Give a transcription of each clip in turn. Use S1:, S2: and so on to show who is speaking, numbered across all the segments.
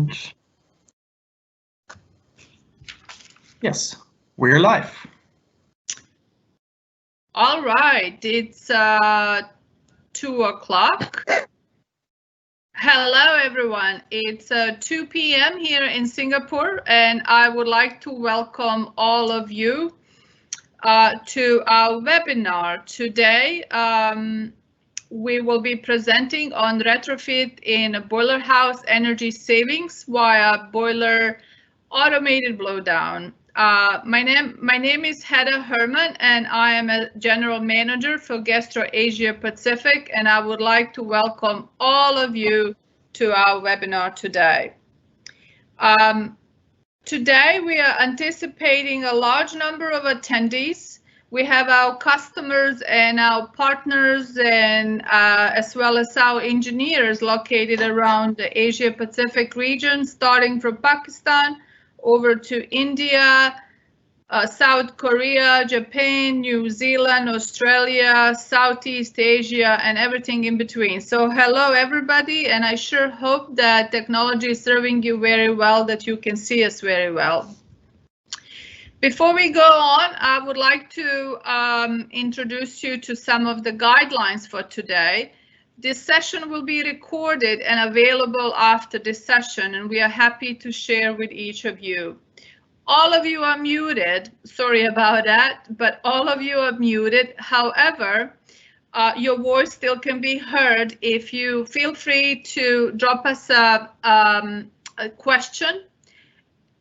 S1: And yes, we're live.
S2: All right, it's 2 o'clock. Hello, everyone. It's 2 p.m. here in Singapore, and I would like to welcome all of you to our webinar. Today, we will be presenting on retrofit in boiler house energy savings via boiler automated blowdown. My name is Hedda Herman, and I am a general manager for GESTRA Asia Pacific, and I would like to welcome all of you to our webinar today. Today we are anticipating a large number of attendees. We have our customers and our partners, and as well as our engineers located around the Asia Pacific region, starting from Pakistan over to India, South Korea, Japan, New Zealand, Australia, Southeast Asia, and everything in between. So hello everybody, and I sure hope that technology is serving you very well, that you can see us very well. Before we go on, I would like to introduce you to some of the guidelines for today. This session will be recorded and available after this session, and we are happy to share with each of you. All of you are muted. Sorry about that, but all of you are muted. However, your voice still can be heard. If you feel free to drop us a question,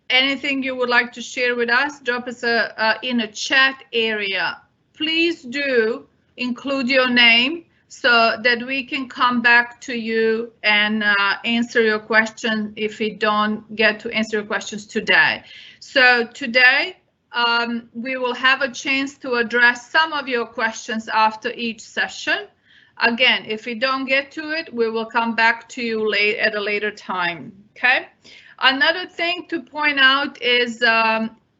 S2: anything you would like to share with us, drop us in a chat area. Please do include your name so that we can come back to you and answer your question if we don't get to answer your questions today. So today we will have a chance to address some of your questions after each session. Again, if we don't get to it, we will come back to you at a later time. Okay. Another thing to point out is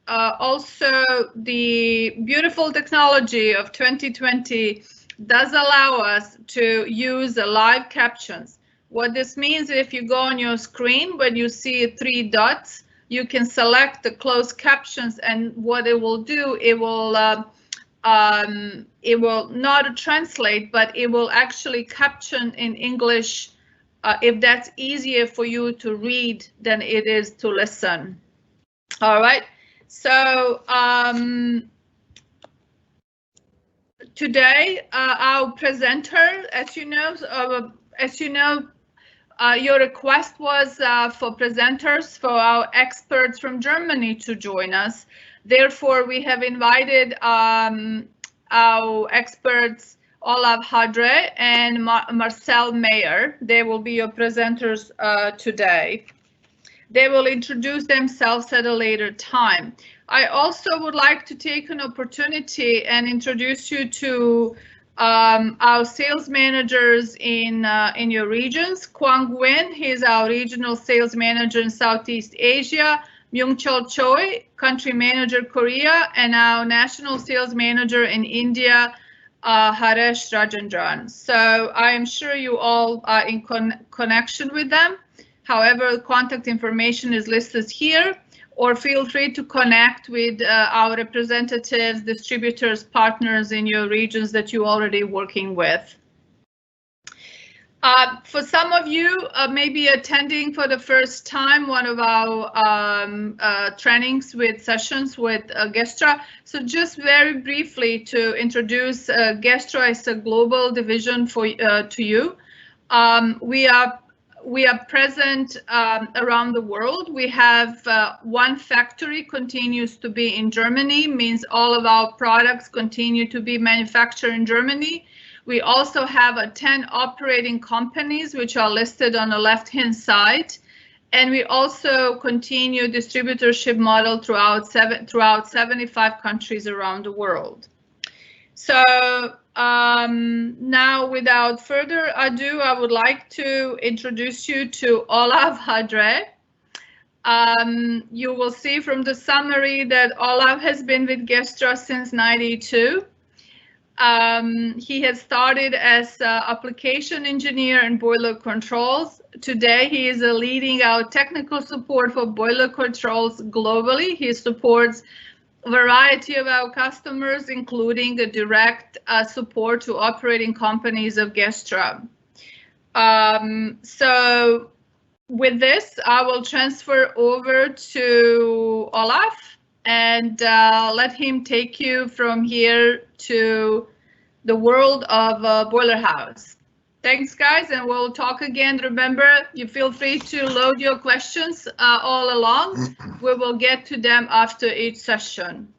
S2: also the beautiful technology of 2020 does allow us to use live captions. What this means, if you go on your screen, when you see 3 dots, you can select the closed captions, and what it will do, it will not translate, but it will actually caption in English if that's easier for you to read than it is to listen. All right, so today our presenter, as you know, your request was for presenters, for our experts from Germany to join us. Therefore, we have invited our experts, Olav Hadre and Marcel Meyer. They will be your presenters today. They will introduce themselves at a later time. I also would like to take an opportunity and introduce you to our sales managers in your regions. Kwang Nguyen, he's our regional sales manager in Southeast Asia. Myung-Chul Choi, country manager Korea, and our national sales manager in India, Haresh Rajendran. So I am sure you all are in connection with them. However, contact information is listed here, or feel free to connect with our representatives, distributors, partners in your regions that you're already working with. For some of you maybe attending for the first time one of our trainings with sessions with GESTRA. So just very briefly to introduce GESTRA as a global division for to you. We are present around the world. We have one factory continues to be in Germany, means all of our products continue to be manufactured in Germany. We also have 10 operating companies which are listed on the left-hand side, and we also continue distributorship model throughout 75 countries around the world. So now, without further ado, I would like to introduce you to Olav Hadre. You will see from the summary that Olav has been with GESTRA since '92. He has started as an application engineer in boiler controls. Today, he is leading our technical support for boiler controls globally. He supports a variety of our customers, including the direct support to operating companies of GESTRA. So with this, I will transfer over to Olaf and let him take you from here to the world of Boiler House. Thanks, guys, and we'll talk again. Remember, you feel free to load your questions all along. We will get to them after each session.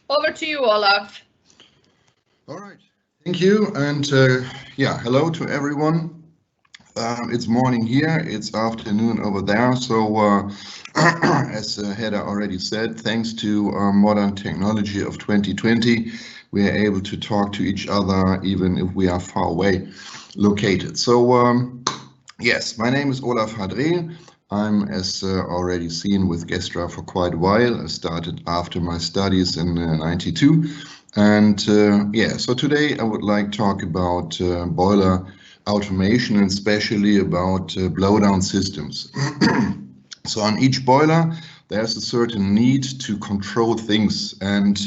S2: Over to you, Olaf.
S3: All right, thank you, and yeah, hello to everyone. It's morning here, it's afternoon over there, so as Hedda already said, thanks to modern technology of 2020, we are able to talk to each other even if we are far away located. So yes, my name is Olaf Hadre. I'm, as already seen, with GESTRA for quite a while. I started after my studies in '92, and yeah, so today I would like to talk about boiler automation, and especially about blowdown systems. So on each boiler there's a certain need to control things, and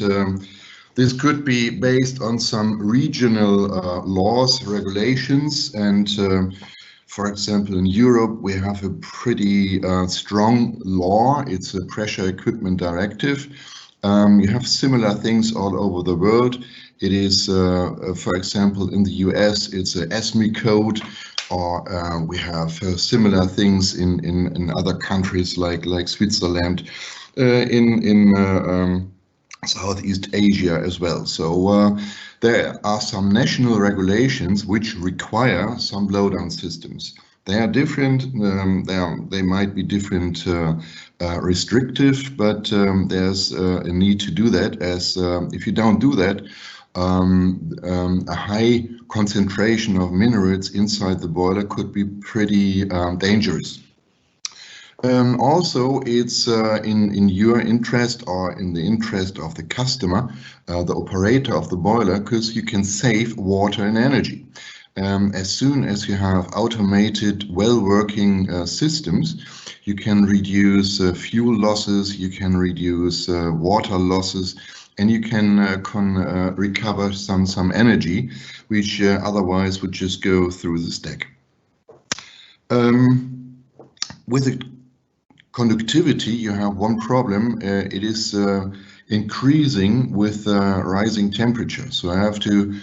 S3: this could be based on some regional laws, regulations, and for example, in Europe we have a pretty strong law. It's a pressure equipment directive. You have similar things all over the world. It is, for example, in the US, it's a ESME code, or we have similar things in other countries like Switzerland, in Southeast Asia as well. So there are some national regulations which require some blowdown systems. They are different. They might be different, restrictive, but there's a need to do that. As if you don't do that, a high concentration of minerals inside the boiler could be pretty dangerous. Also, it's in your interest, or in the interest of the customer, the operator of the boiler, because you can save water and energy. As soon as you have automated, well-working systems, you can reduce fuel losses, you can reduce water losses, and you can recover some energy, which otherwise would just go through the stack. With the conductivity, you have one problem. It is increasing with rising temperature. So I have to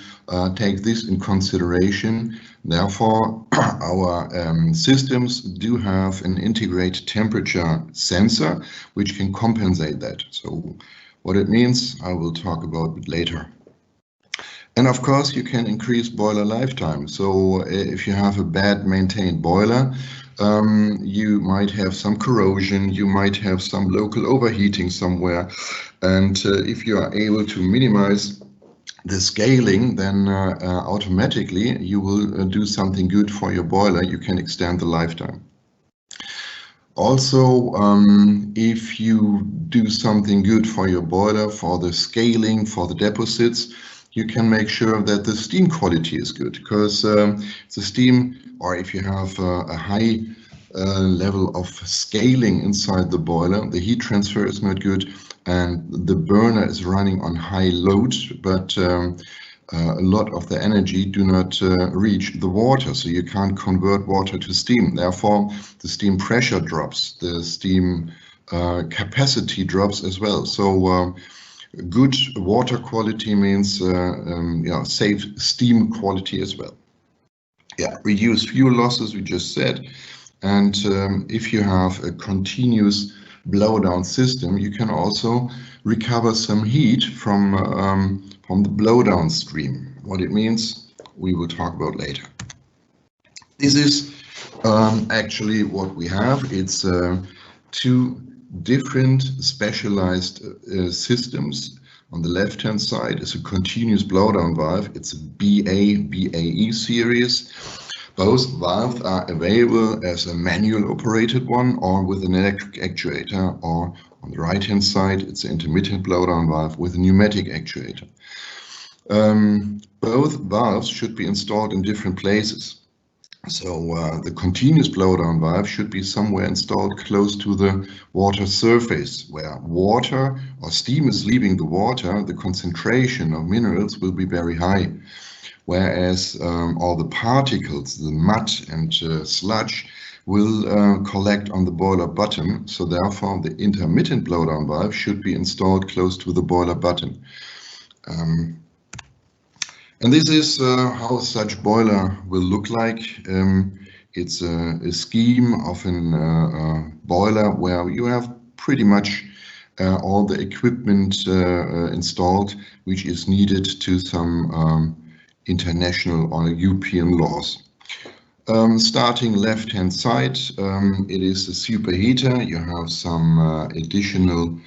S3: take this in consideration. Therefore, our systems do have an integrated temperature sensor, which can compensate that. So what it means, I will talk about it later. And of course, you can increase boiler lifetime. So if you have a bad maintained boiler, you might have some corrosion, you might have some local overheating somewhere. And if you are able to minimize the scaling, then automatically you will do something good for your boiler. You can extend the lifetime. Also, if you do something good for your boiler, for the scaling, for the deposits, you can make sure that the steam quality is good, because the steam, or if you have a high level of scaling inside the boiler, the heat transfer is not good, and the burner is running on high load, but a lot of the energy do not reach the water, so you can't convert water to steam. Therefore, the steam pressure drops, the steam capacity drops as well. So good water quality means safe steam quality as well. Yeah, reduce fuel losses, we just said. And if you have a continuous blowdown system, you can also recover some heat from the blowdown stream. What it means, we will talk about later. This is actually what we have. It's two different specialized systems. On the left-hand side is a continuous blowdown valve. It's a BAE series. Both valves are available as a manual operated one or with an electric actuator, or on the right-hand side, it's an intermittent blowdown valve with a pneumatic actuator. Both valves should be installed in different places. So the continuous blowdown valve should be somewhere installed close to the water surface, where water or steam is leaving the water, the concentration of minerals will be very high. Whereas all the particles, the mud and sludge, will collect on the boiler bottom. So therefore the intermittent blowdown valve should be installed close to the boiler bottom. And this is how such boiler will look like. It's a scheme of a boiler where you have pretty much all the equipment installed which is needed to some international or European laws. Starting left-hand side, it is a superheater. You have some additional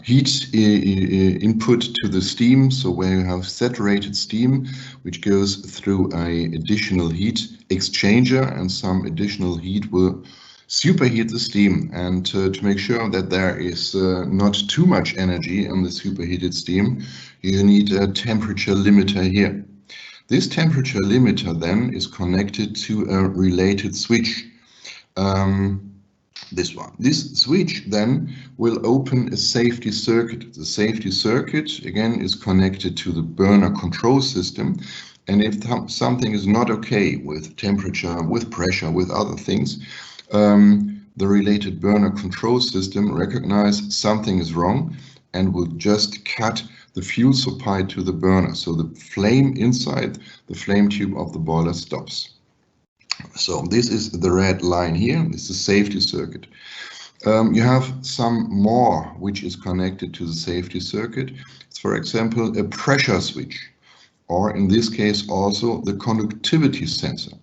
S3: heat input to the steam, so where you have saturated steam which goes through a additional heat exchanger, and some additional heat will superheat the steam. And to make sure that there is not too much energy in the superheated steam, you need a temperature limiter here. This temperature limiter then is connected to a related switch. This one. This switch then will open a safety circuit. The safety circuit again is connected to the burner control system, and if something is not okay with temperature, with pressure, with other things, the related burner control system recognizes something is wrong and will just cut the fuel supply to the burner, so the flame inside the flame tube of the boiler stops. So this is the red line here. This is the safety circuit. You have some more which is connected to the safety circuit. It's, for example, a pressure switch, or in this case also the conductivity sensor.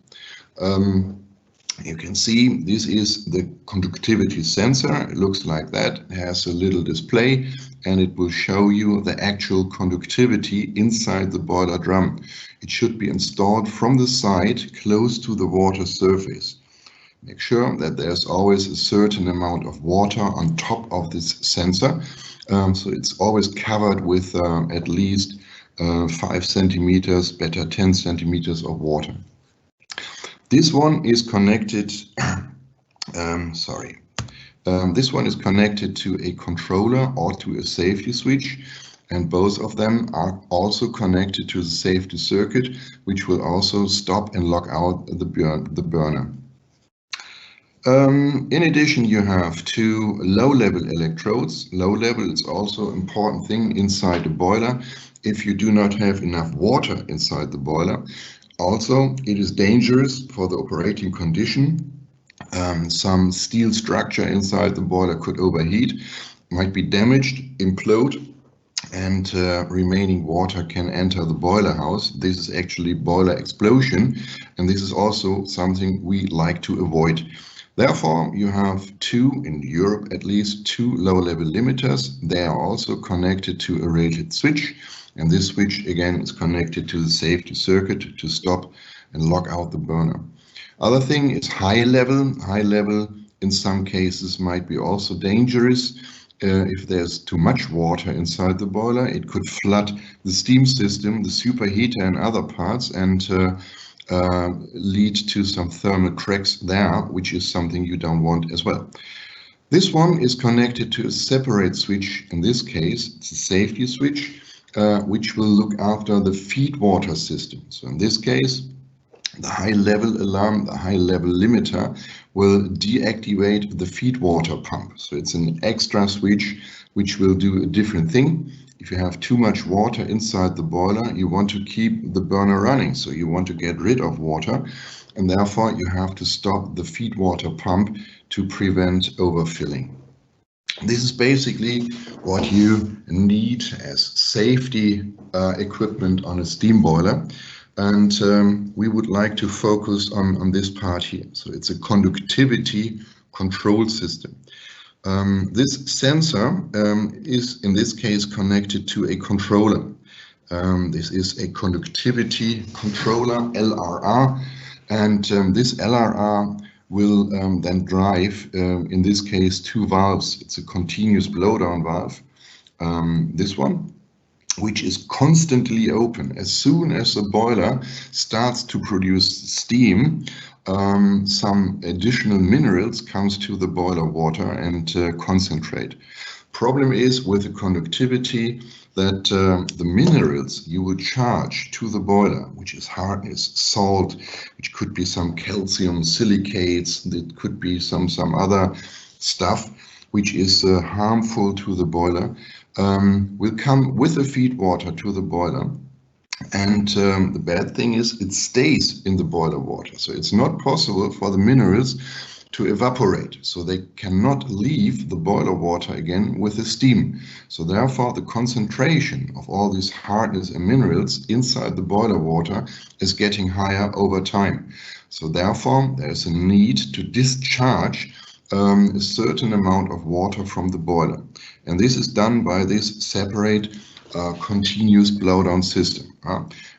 S3: You can see this is the conductivity sensor. It looks like that. It has a little display and it will show you the actual conductivity inside the boiler drum. It should be installed from the side close to the water surface. Make sure that there's always a certain amount of water on top of this sensor. So it's always covered with at least 5 centimeters, better 10 centimeters of water. This one is connected, this one is connected to a controller or to a safety switch, and both of them are also connected to the safety circuit, which will also stop and lock out the burner. In addition, you have 2 low-level electrodes. Low-level is also an important thing inside the boiler. If you do not have enough water inside the boiler, also it is dangerous for the operating condition. Some steel structure inside the boiler could overheat, might be damaged, implode, and remaining water can enter the boiler house. This is actually boiler explosion, and this is also something we like to avoid. Therefore, you have 2, in Europe at least, 2 low-level limiters. They are also connected to a rated switch, and this switch again is connected to the safety circuit to stop and lock out the burner. Other thing is high level. High level in some cases might be also dangerous. If there's too much water inside the boiler, it could flood the steam system, the superheater and other parts, and lead to some thermal cracks there, which is something you don't want as well. This one is connected to a separate switch. In this case, it's a safety switch, which will look after the feed water system. So in this case, the high level alarm, the high level limiter will deactivate the feed water pump. So it's an extra switch which will do a different thing. If you have too much water inside the boiler, you want to keep the burner running. So you want to get rid of water, and therefore you have to stop the feed water pump to prevent overfilling. This is basically what you need as safety equipment on a steam boiler. And we would like to focus on this part here. So it's a conductivity control system. This sensor is in this case connected to a controller. This is a conductivity controller, LRR, and this LRR will then drive, in this case, 2 valves. It's a continuous blowdown valve. this one, which is constantly open. As soon as the boiler starts to produce steam, some additional minerals comes to the boiler water and concentrate. Problem is with the conductivity that the minerals you would charge to the boiler, which is hardness, salt, which could be some calcium silicates, that could be some other stuff which is harmful to the boiler, will come with the feed water to the boiler. And the bad thing is it stays in the boiler water. So it's not possible for the minerals to evaporate. So they cannot leave the boiler water again with the steam. So therefore the concentration of all these hardness and minerals inside the boiler water is getting higher over time. So therefore there's a need to discharge a certain amount of water from the boiler. And this is done by this separate continuous blowdown system.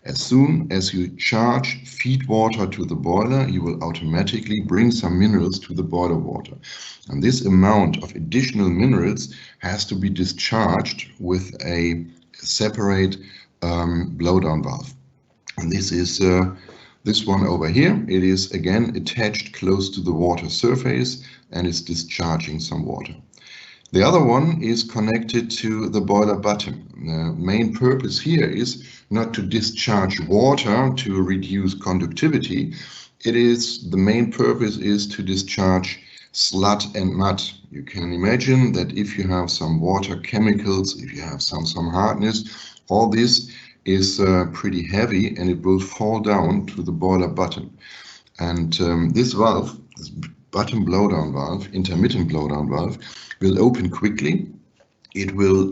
S3: As soon as you charge feed water to the boiler, you will automatically bring some minerals to the boiler water. And this amount of additional minerals has to be discharged with a separate blowdown valve. And this is this one over here. It is again attached close to the water surface and is discharging some water. The other one is connected to the boiler bottom. The main purpose here is not to discharge water to reduce conductivity. The main purpose is to discharge sludge and mud. You can imagine that if you have some water chemicals, if you have some hardness, all this is pretty heavy and it will fall down to the boiler bottom. And this valve, this bottom blowdown valve, intermittent blowdown valve, will open quickly. It will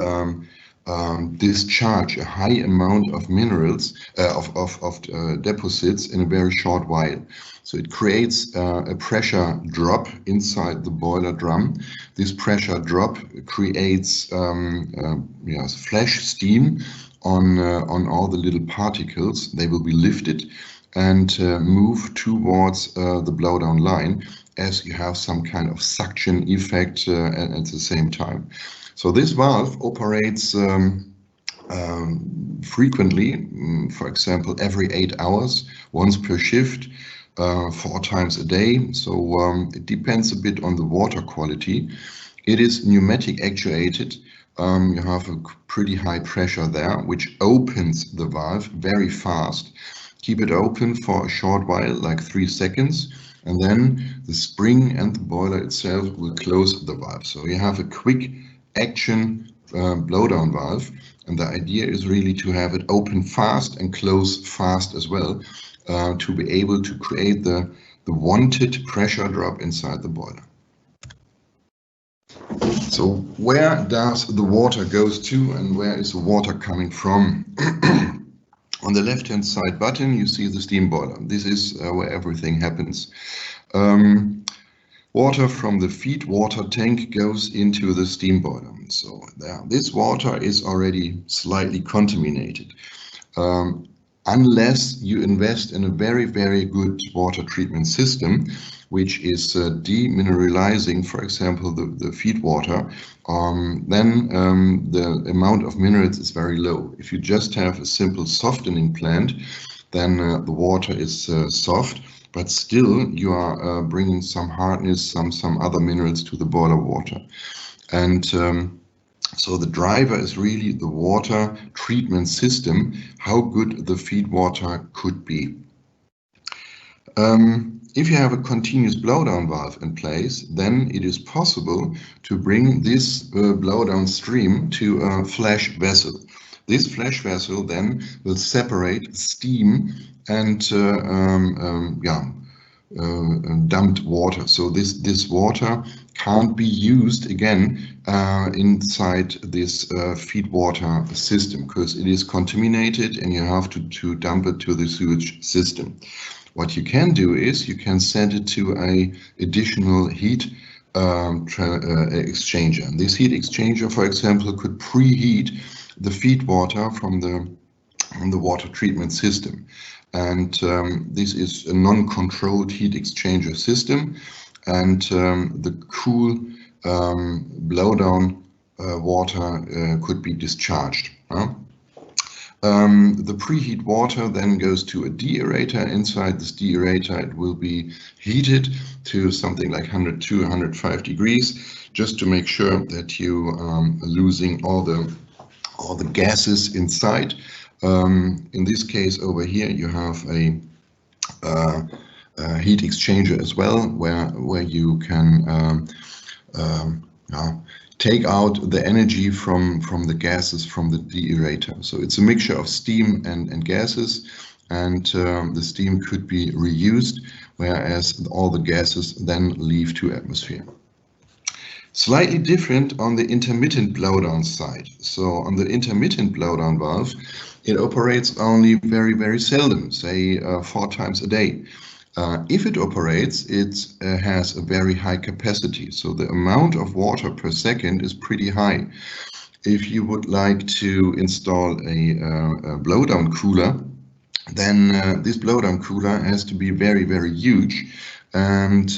S3: discharge a high amount of minerals, of deposits in a very short while. So it creates a pressure drop inside the boiler drum. This pressure drop creates flash steam on all the little particles. They will be lifted and move towards the blowdown line, as you have some kind of suction effect at the same time. So this valve operates frequently, for example, every 8 hours, once per shift, 4 times a day. So it depends a bit on the water quality. It is pneumatic actuated. You have a pretty high pressure there, which opens the valve very fast. Keep it open for a short while, like 3 seconds. And then the spring and the boiler itself will close the valve. So you have a quick action blowdown valve, and the idea is really to have it open fast and close fast as well, to be able to create the wanted pressure drop inside the boiler. So where does the water goes to and where is the water coming from? On the left-hand side button, you see the steam boiler. This is where everything happens. Water from the feed water tank goes into the steam boiler. So this water is already slightly contaminated. Unless you invest in a very, very good water treatment system, which is demineralizing, for example, the feed water, then the amount of minerals is very low. If you just have a simple softening plant, then the water is soft, but still you are bringing some hardness, some other minerals to the boiler water. And so the driver is really the water treatment system, how good the feed water could be. If you have a continuous blowdown valve in place, then it is possible to bring this blowdown stream to a flash vessel. This flash vessel then will separate steam and dumped water. So this water can't be used again inside this feed water system, because it is contaminated and you have to dump it to the sewage system. What you can do is you can send it to a additional heat exchanger. And this heat exchanger, for example, could preheat the feed water from the water treatment system. And this is a non-controlled heat exchanger system. And the cool blowdown water could be discharged. The preheat water then goes to a deaerator. Inside this deaerator, it will be heated to something like 102, 105 degrees, just to make sure that you are losing all the gases inside. In this case over here, you have a heat exchanger as well, where you can take out the energy from the gases from the deaerator. So it's a mixture of steam and gases, and the steam could be reused, whereas all the gases then leave to atmosphere. Slightly different on the intermittent blowdown side. So on the intermittent blowdown valve, it operates only very, very seldom, say 4 times a day. If it operates, it has a very high capacity, so the amount of water per second is pretty high. If you would like to install a blowdown cooler, then this blowdown cooler has to be very, very huge, and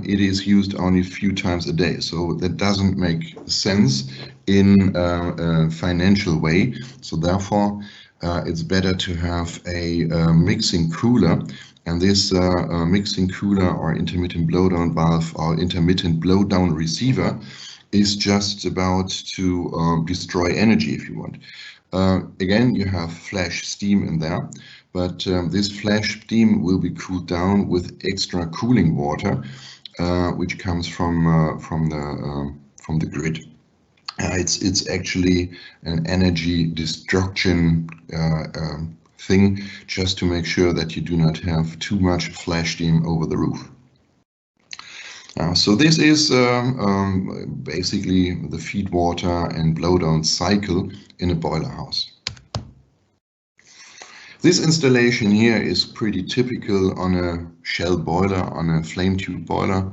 S3: it is used only a few times a day, so that doesn't make sense in a financial way. So therefore, it's better to have a mixing cooler. And this mixing cooler or intermittent blowdown valve or intermittent blowdown receiver is just about to destroy energy, if you want. Again, you have flash steam in there, but this flash steam will be cooled down with extra cooling water, which comes from the grid. It's actually an energy destruction thing, just to make sure that you do not have too much flash steam over the roof. So this is basically the feed water and blowdown cycle in a boiler house. This installation here is pretty typical on a shell boiler, on a flame tube boiler.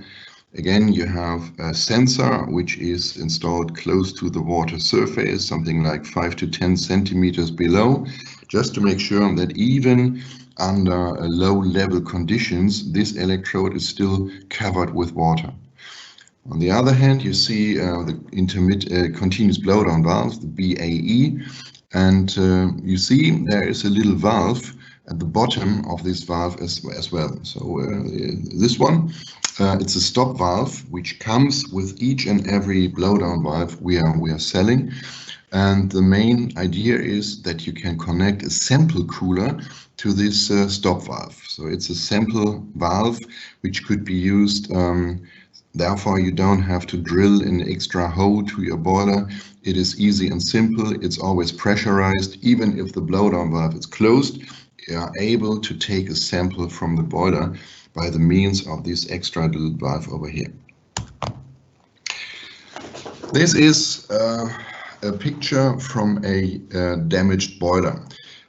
S3: Again, you have a sensor which is installed close to the water surface, something like 5 to 10 centimeters below, just to make sure that even under low level conditions, this electrode is still covered with water. On the other hand, you see the continuous blowdown valve, the BAE, and you see there is a little valve at the bottom of this valve as well. So this one, it's a stop valve which comes with each and every blowdown valve we are selling. And the main idea is that you can connect a sample cooler to this stop valve. So it's a sample valve which could be used. Therefore, you don't have to drill an extra hole to your boiler. It is easy and simple. It's always pressurized. Even if the blowdown valve is closed, you are able to take a sample from the boiler by the means of this extra little valve over here. This is a picture from a damaged boiler.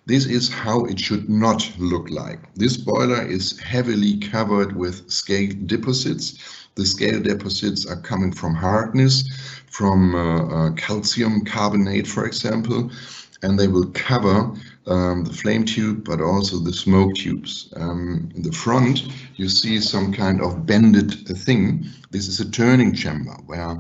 S3: This is how it should not look like. This boiler is heavily covered with scale deposits. The scale deposits are coming from hardness, from calcium carbonate, for example, and they will cover the flame tube, but also the smoke tubes. In the front, you see some kind of bended thing. This is a turning chamber where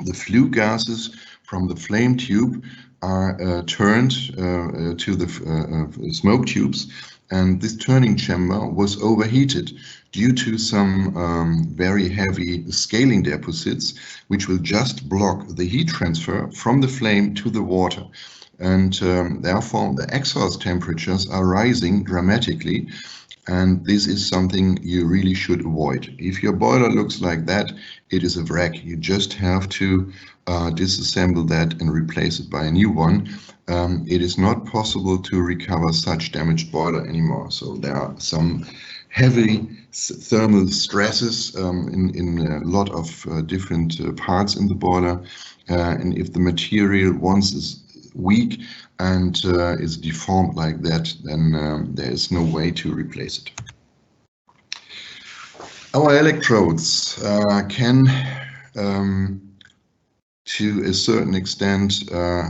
S3: the flue gases from the flame tube are turned to the smoke tubes, and this turning chamber was overheated due to some very heavy scaling deposits, which will just block the heat transfer from the flame to the water. And therefore the exhaust temperatures are rising dramatically, and this is something you really should avoid. If your boiler looks like that, it is a wreck. You just have to disassemble that and replace it by a new one. It is not possible to recover such damaged boiler anymore. So there are some heavy thermal stresses in a lot of different parts in the boiler. And if the material once is weak and is deformed like that, then there is no way to replace it. Our electrodes can to a certain extent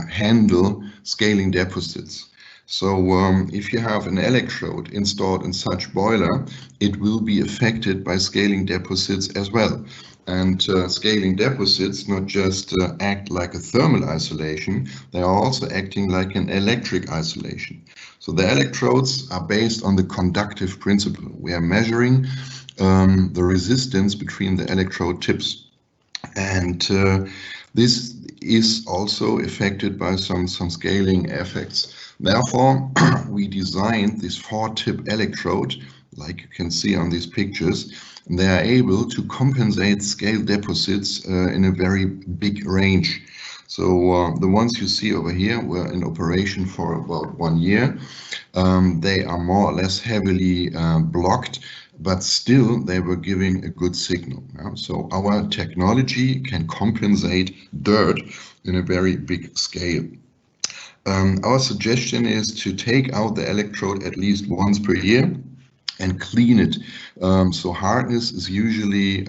S3: handle scaling deposits. So if you have an electrode installed in such boiler, it will be affected by scaling deposits as well. And scaling deposits not just act like a thermal isolation, they are also acting like an electric isolation. So the electrodes are based on the conductive principle. We are measuring the resistance between the electrode tips. And this is also affected by some scaling effects. Therefore, we designed this 4-tip electrode, like you can see on these pictures, and they are able to compensate scale deposits in a very big range. So the ones you see over here were in operation for about 1 year. They are more or less heavily blocked, but still they were giving a good signal. So our technology can compensate dirt in a very big scale. Our suggestion is to take out the electrode at least once per year and clean it. So hardness is usually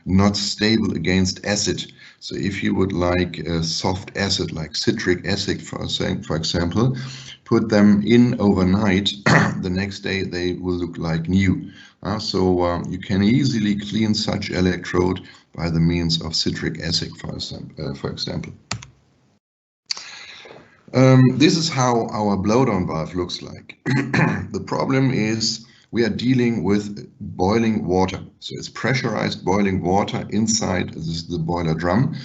S3: not stable against acid. So if you would like a soft acid like citric acid, for example, put them in overnight, the next day they will look like new. So you can easily clean such electrode by the means of citric acid, for example. This is how our blowdown valve looks like. The problem is we are dealing with boiling water. So it's pressurized boiling water inside the boiler drum.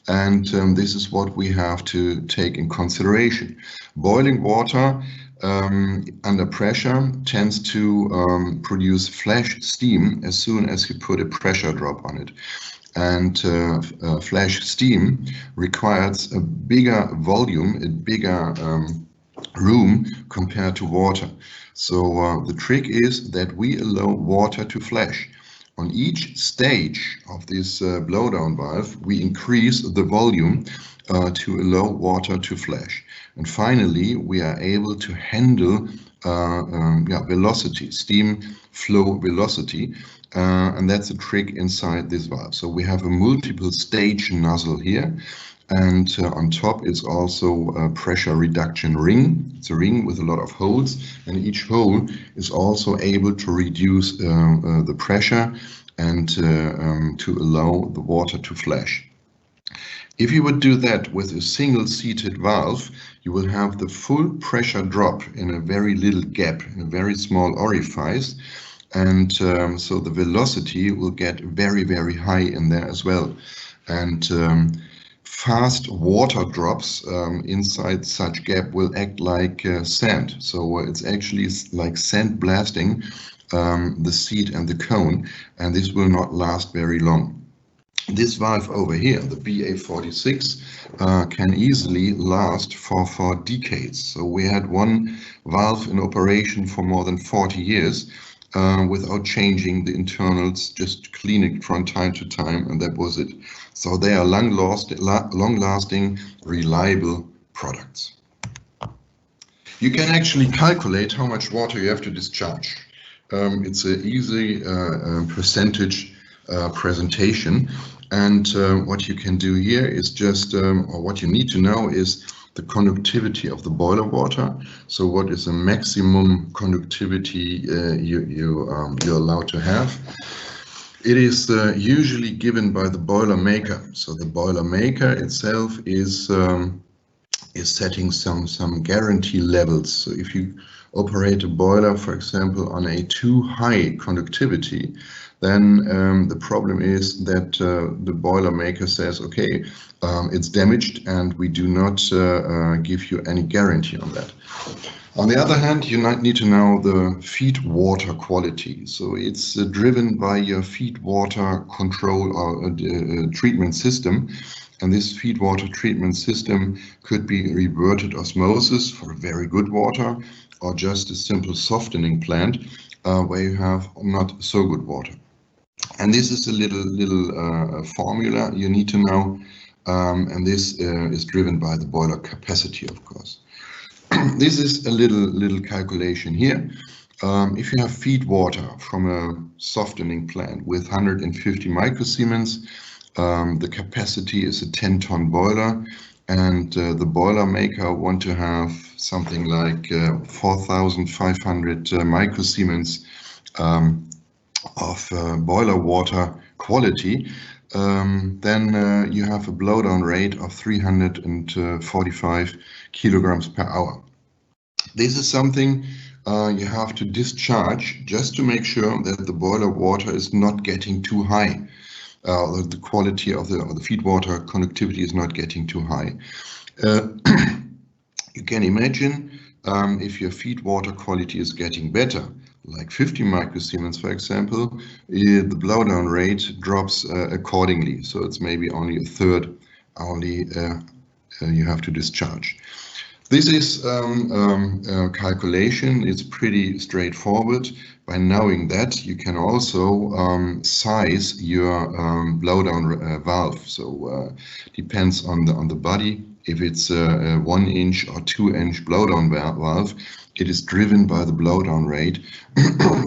S3: And this is what we have to take in consideration. Boiling water under pressure tends to produce flash steam as soon as you put a pressure drop on it. And flash steam requires a bigger volume, a bigger room compared to water. So the trick is that we allow water to flash. On each stage of this blowdown valve, we increase the volume to allow water to flash. And finally, we are able to handle velocity, steam flow velocity. And that's a trick inside this valve. So we have a multiple stage nozzle here. And on top is also a pressure reduction ring. It's a ring with a lot of holes, and each hole is also able to reduce the pressure and to allow the water to flash. If you would do that with a single seated valve, you will have the full pressure drop in a very little gap, in a very small orifice. And so the velocity will get very, very high in there as well. And fast water drops inside such gap will act like sand. So it's actually like sand blasting the seat and the cone, and this will not last very long. This valve over here, the BA46, can easily last for decades. So we had one valve in operation for more than 40 years without changing the internals, just cleaning from time to time, and that was it. So they are long-lasting, reliable products. You can actually calculate how much water you have to discharge. It's an easy percentage presentation, and what you can do here is just, or what you need to know is the conductivity of the boiler water. So what is the maximum conductivity you're allowed to have? It is usually given by the boiler maker. So the boiler maker itself is setting some guarantee levels. So if you operate a boiler, for example, on a too high conductivity, then the problem is that the boiler maker says, okay, it's damaged and we do not give you any guarantee on that. On the other hand, you might need to know the feed water quality. So it's driven by your feed water control or treatment system. And this feed water treatment system could be reverted osmosis for very good water, or just a simple softening plant where you have not so good water. And this is a little formula you need to know, and this is driven by the boiler capacity, of course. This is a little calculation here. If you have feed water from a softening plant with 150 microsiemens, the capacity is a 10-ton boiler, and the boiler maker want to have something like 4,500 microsiemens of boiler water quality. then you have a blowdown rate of 345 kilograms per hour. This is something you have to discharge just to make sure that the boiler water is not getting too high. The quality of the feed water conductivity is not getting too high. You can imagine if your feed water quality is getting better, like 50 microsiemens, for example, the blowdown rate drops accordingly. So it's maybe only a third only you have to discharge. This is calculation. It's pretty straightforward. By knowing that, you can also size your blowdown valve. So depends on the body. If it's a 1 inch or 2 inch blowdown valve, it is driven by the blowdown rate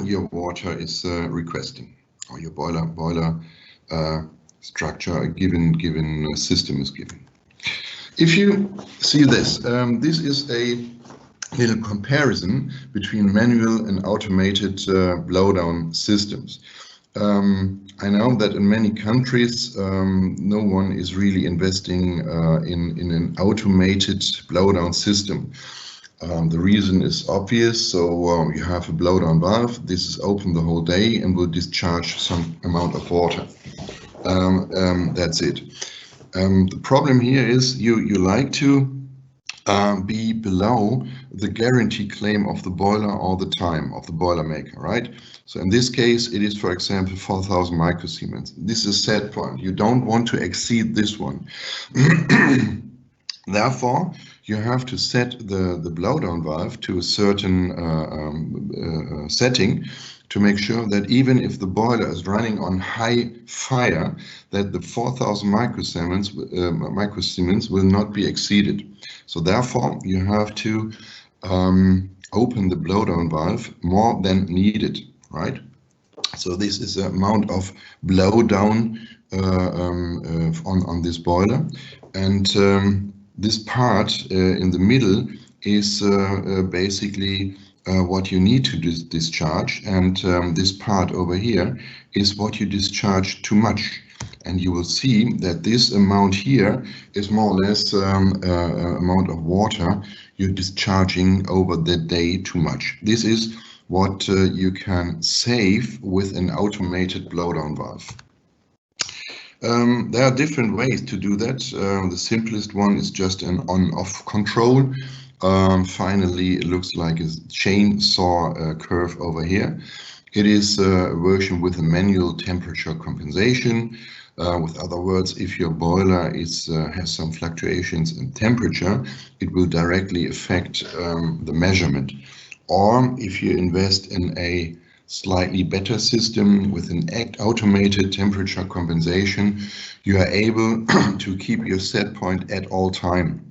S3: your water is requesting, or your boiler structure, a given system is given. If you see this, this is a little comparison between manual and automated blowdown systems. I know that in many countries, no one is really investing in an automated blowdown system. The reason is obvious. So you have a blowdown valve. This is open the whole day and will discharge some amount of water. That's it. The problem here is you like to be below the guarantee claim of the boiler all the time, of the boiler maker, right? So in this case, it is, for example, 4,000 microsiemens. This is a set point. You don't want to exceed this one. Therefore, you have to set the blowdown valve to a certain setting to make sure that even if the boiler is running on high fire, that the 4,000 microsiemens will not be exceeded. So therefore, you have to open the blowdown valve more than needed, right? So this is the amount of blowdown on this boiler, and this part in the middle is basically what you need to discharge, and this part over here is what you discharge too much. And you will see that this amount here is more or less amount of water you're discharging over the day too much. This is what you can save with an automated blowdown valve. There are different ways to do that. The simplest one is just an on-off control. Finally, it looks like a chainsaw curve over here. It is a version with a manual temperature compensation. With other words, if your boiler has some fluctuations in temperature, it will directly affect the measurement. Or if you invest in a slightly better system with an automated temperature compensation, you are able to keep your set point at all time.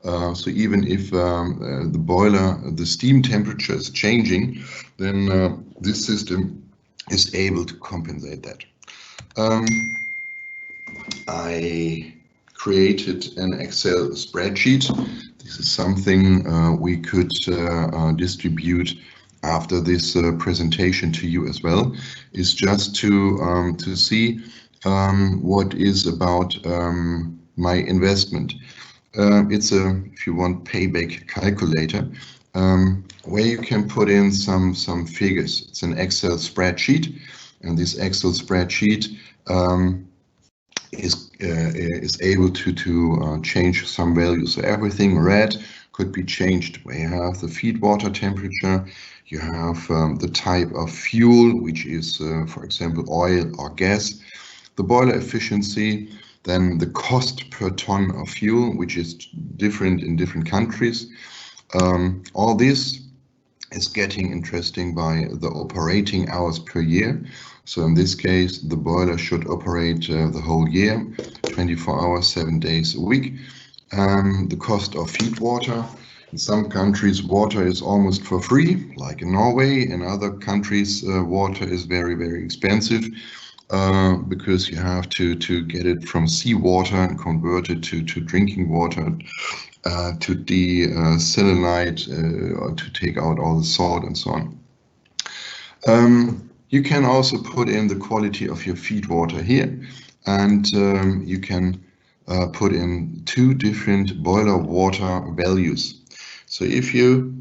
S3: So even if the steam temperature is changing, then this system is able to compensate that. I created an Excel spreadsheet. This is something we could distribute after this presentation to you as well. It's just to see what is about my investment. It's a, if you want, payback calculator, where you can put in some figures. It's an Excel spreadsheet, and this Excel spreadsheet is able to change some values. So everything red could be changed, where you have the feed water temperature, you have the type of fuel, which is, for example, oil or gas, the boiler efficiency, then the cost per ton of fuel, which is different in different countries. All this is getting interesting by the operating hours per year. So in this case, the boiler should operate the whole year, 24 hours, 7 days a week. The cost of feed water. In some countries, water is almost for free, like in Norway. In other countries, water is very, very expensive because you have to get it from seawater and convert it to drinking water, to desalinate, or to take out all the salt and so on. You can also put in the quality of your feed water here, and you can put in 2 different boiler water values. So if you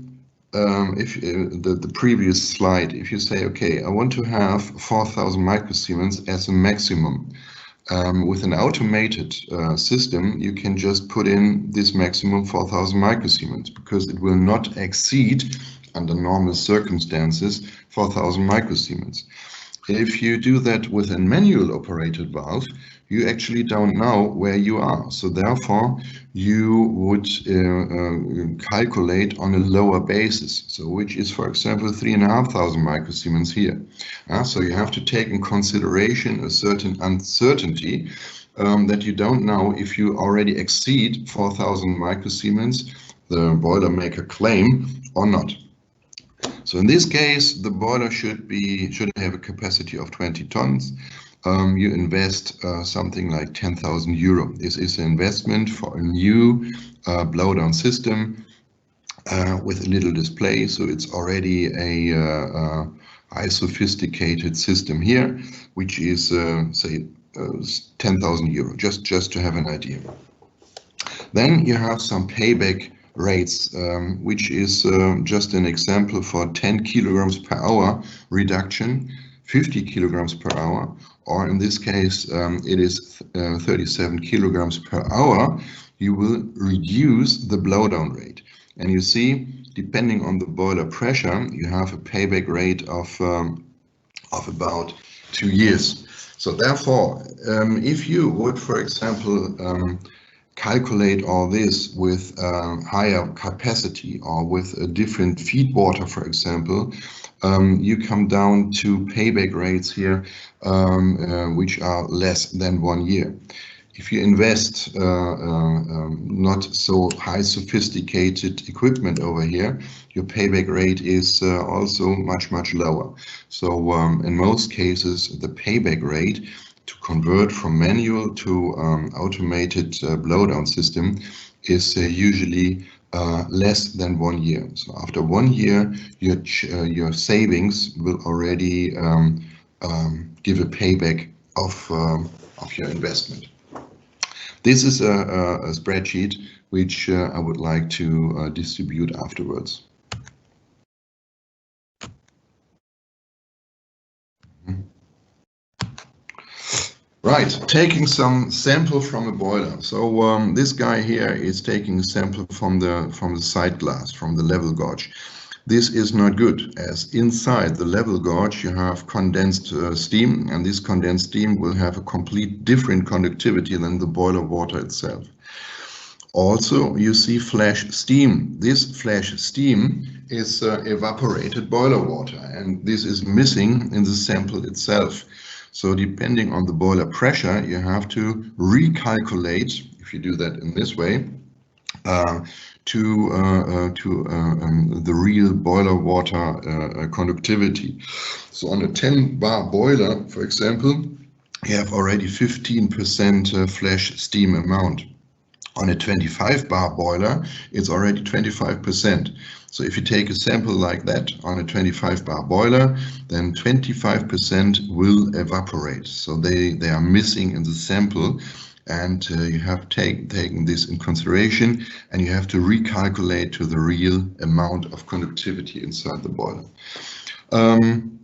S3: the previous slide, if you say, okay, I want to have 4,000 microsiemens as a maximum, with an automated system, you can just put in this maximum 4,000 microsiemens, because it will not exceed, under normal circumstances, 4,000 microsiemens. If you do that with a manual operated valve, you actually don't know where you are. So therefore, you would calculate on a lower basis. So which is, for example, 3,500 microsiemens here. So you have to take in consideration a certain uncertainty that you don't know if you already exceed 4,000 microsiemens, the boiler maker claim, or not. So in this case, the boiler should have a capacity of 20 tons. You invest something like 10,000 euro. This is an investment for a new blowdown system with a little display. So it's already a high sophisticated system here, which is say 10,000 euro, just to have an idea. Then you have some payback rates, which is just an example for 10 kilograms per hour reduction, 50 kilograms per hour, or in this case it is 37 kilograms per hour. You will reduce the blowdown rate, and you see, depending on the boiler pressure, you have a payback rate of about 2 years. So therefore, if you would, for example, calculate all this with higher capacity or with a different feed water, for example, you come down to payback rates here which are less than 1 year. If you invest not so high sophisticated equipment over here, your payback rate is also much lower. So in most cases, the payback rate to convert from manual to automated blowdown system is usually less than 1 year. So after 1 year, your savings will already give a payback of your investment. This is a spreadsheet which I would like to distribute afterwards. Right, taking some sample from a boiler. So this guy here is taking a sample from the side glass, from the level gauge. This is not good, as inside the level gauge you have condensed steam, and this condensed steam will have a complete different conductivity than the boiler water itself. Also, you see flash steam. This flash steam is evaporated boiler water, and this is missing in the sample itself. So depending on the boiler pressure, you have to recalculate, if you do that in this way, to the real boiler water conductivity. So on a 10 bar boiler, for example, you have already 15% flash steam amount. On a 25 bar boiler, it's already 25%. So if you take a sample like that on a 25 bar boiler, then 25% will evaporate. So they are missing in the sample, and you have taken this in consideration, and you have to recalculate to the real amount of conductivity inside the boiler.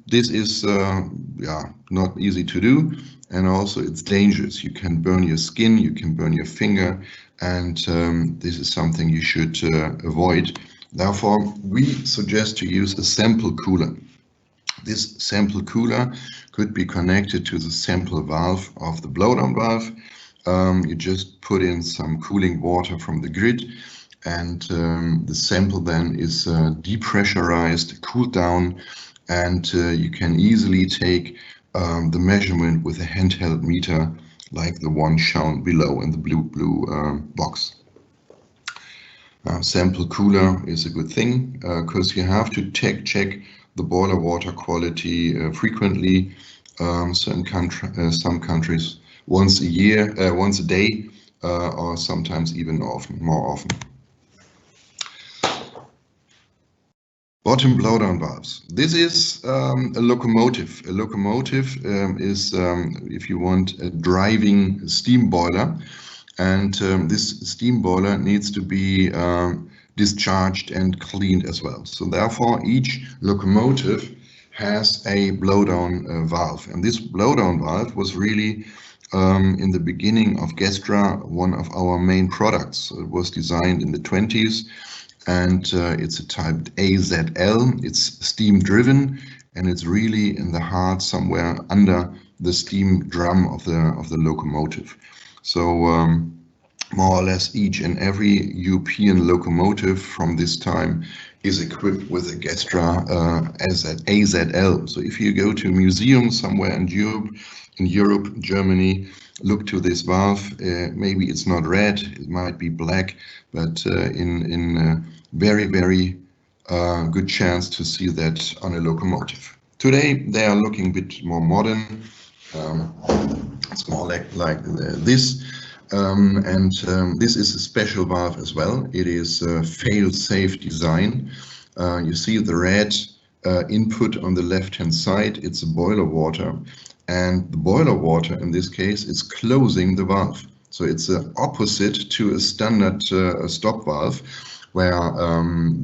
S3: This is not easy to do, and also it's dangerous. You can burn your skin, you can burn your finger, and this is something you should avoid. Therefore, we suggest to use a sample cooler. This sample cooler could be connected to the sample valve of the blowdown valve. You just put in some cooling water from the grid, and the sample then is depressurized, cooled down, and you can easily take the measurement with a handheld meter like the one shown below in the blue box. Sample cooler is a good thing because you have to check the boiler water quality frequently. Some countries once a year, once a day, or sometimes even more often. Bottom blowdown valves. This is a locomotive. A locomotive is, if you want, a driving steam boiler. And this steam boiler needs to be discharged and cleaned as well. So therefore, each locomotive has a blowdown valve. And this blowdown valve was really, in the beginning of GESTRA, one of our main products. So it was designed in the 20s. And it's a type AZL. It's steam driven, and it's really in the heart somewhere under the steam drum of the locomotive. So more or less each and every European locomotive from this time is equipped with a GESTRA AZL. So if you go to a museum somewhere in Europe, Germany, look to this valve. Maybe it's not red, it might be black, but in very, very good chance to see that on a locomotive. Today they are looking a bit more modern. It's more like this. This is a special valve as well. It is a fail-safe design. You see the red input on the left-hand side. It's a boiler water, and the boiler water in this case is closing the valve. So it's opposite to a standard stop valve, where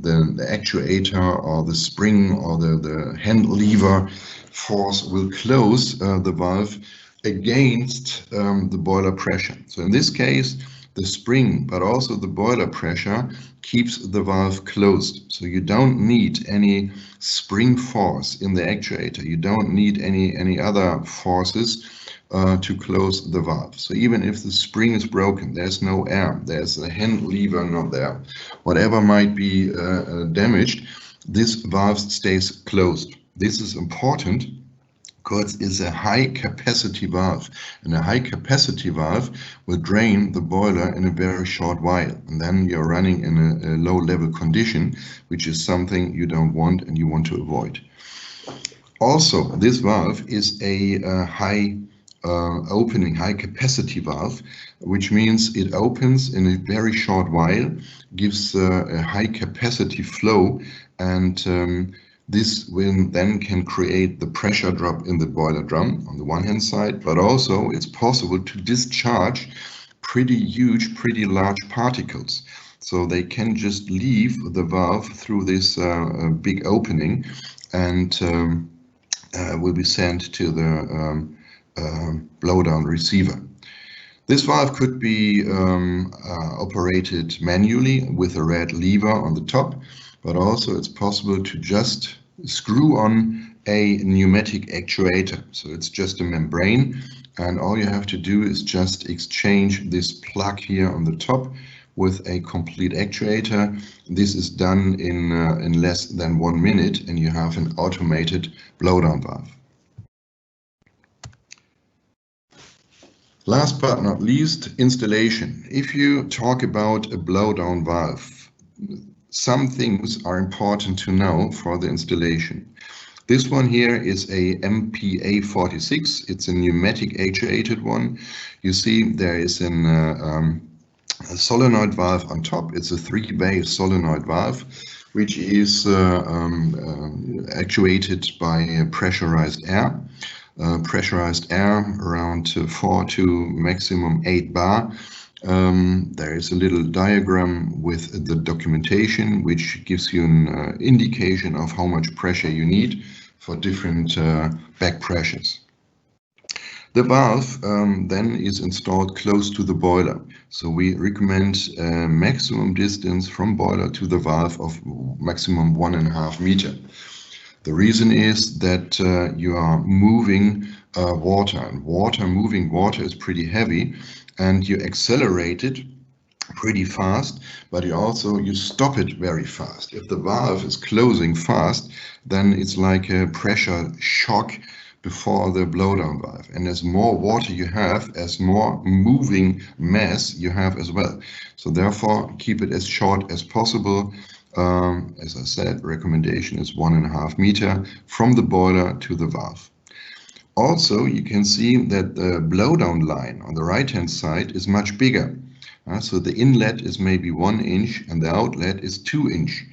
S3: the actuator or the spring or the hand lever force will close the valve against the boiler pressure. So in this case, the spring, but also the boiler pressure keeps the valve closed. So you don't need any spring force in the actuator. You don't need any other forces to close the valve. So even if the spring is broken, there's no air, there's a hand lever not there, whatever might be damaged, this valve stays closed. This is important because it's a high capacity valve, and a high capacity valve will drain the boiler in a very short while, and then you're running in a low level condition, which is something you don't want and you want to avoid. Also, this valve is a high opening, high capacity valve, which means it opens in a very short while, gives a high capacity flow, and this will then can create the pressure drop in the boiler drum on the one hand side, but also it's possible to discharge pretty huge, pretty large particles. So they can just leave the valve through this big opening and will be sent to the blowdown receiver. This valve could be operated manually with a red lever on the top, but also it's possible to just screw on a pneumatic actuator. So it's just a membrane, and all you have to do is just exchange this plug here on the top with a complete actuator. This is done in less than 1 minute, and you have an automated blowdown valve. Last but not least, installation. If you talk about a blowdown valve, some things are important to know for the installation. This one here is a MPA46. It's a pneumatic actuated one. You see there is a solenoid valve on top. It's a 3-bay solenoid valve, which is actuated by pressurized air. Pressurized air around 4 to maximum 8 bar. There is a little diagram with the documentation which gives you an indication of how much pressure you need for different back pressures. The valve then is installed close to the boiler. So we recommend a maximum distance from boiler to the valve of maximum 1.5 meter. The reason is that you are moving water, and moving water is pretty heavy, and you accelerate it pretty fast, but you stop it very fast. If the valve is closing fast, then it's like a pressure shock before the blowdown valve. And as more water you have, as more moving mass you have as well. So therefore, keep it as short as possible. As I said, recommendation is 1.5 meter from the boiler to the valve. Also, you can see that the blowdown line on the right-hand side is much bigger. So the inlet is maybe 1 inch and the outlet is 2 inch.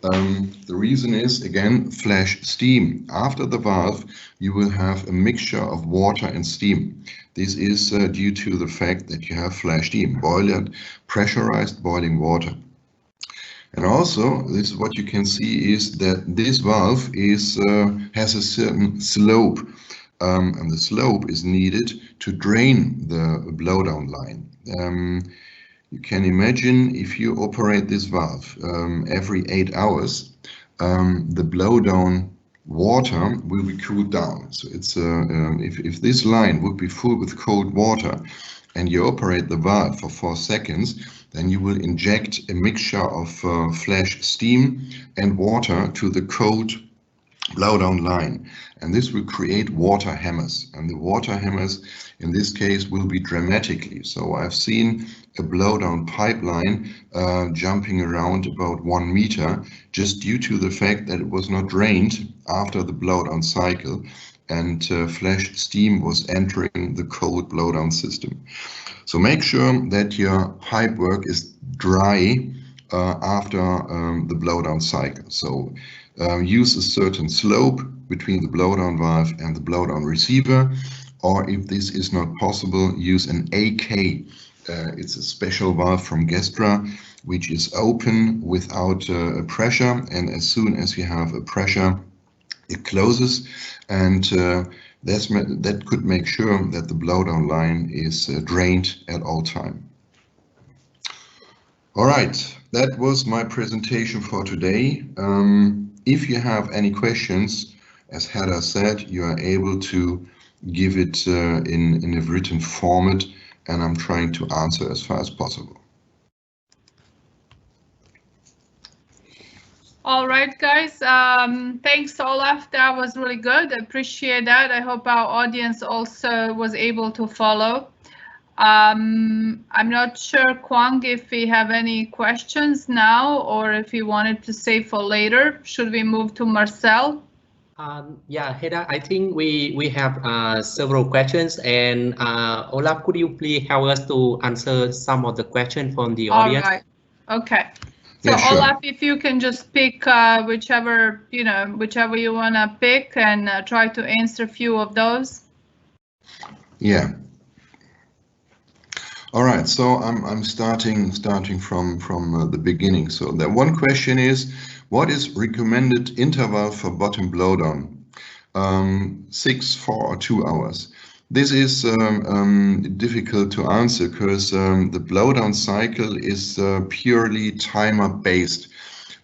S3: The reason is, again, flash steam. After the valve, you will have a mixture of water and steam. This is due to the fact that you have flash steam, boiling, pressurized boiling water. And also, this is what you can see is that this valve has a certain slope, and the slope is needed to drain the blowdown line. You can imagine if you operate this valve every 8 hours, the blowdown water will be cooled down. So it's if this line would be full with cold water and you operate the valve for 4 seconds, then you will inject a mixture of flash steam and water to the cold blowdown line, and this will create water hammers, and the water hammers in this case will be dramatically. So I've seen a blowdown pipeline jumping around about 1 meter just due to the fact that it was not drained after the blowdown cycle, and flash steam was entering the cold blowdown system. So make sure that your pipe work is dry after the blowdown cycle. So use a certain slope between the blowdown valve and the blowdown receiver, or if this is not possible, use an AK. It's a special valve from GESTRA, which is open without pressure, and as soon as you have a pressure, it closes, and that could make sure that the blowdown line is drained at all time. All right, that was my presentation for today. If you have any questions, as Hedda said, you are able to give it in a written format, and I'm trying to answer as far as possible.
S2: All right, guys. Thanks, Olaf. That was really good. I appreciate that. I hope our audience also was able to follow. I'm not sure, Kwang, if we have any questions now or if you wanted to save for later. Should we move to Marcel?
S4: Yeah, Hedda, I think we have several questions, and Olaf, could you please help us to answer some of the questions from the audience?
S2: All right. Okay. So
S3: Yeah, sure.
S2: Olaf, if you can just pick whichever you want to pick and try to answer a few of those.
S3: Yeah. All right, so I'm starting from the beginning. So the one question is, what is recommended interval for bottom blowdown? 6, 4, or 2 hours. This is difficult to answer because the blowdown cycle is purely timer based.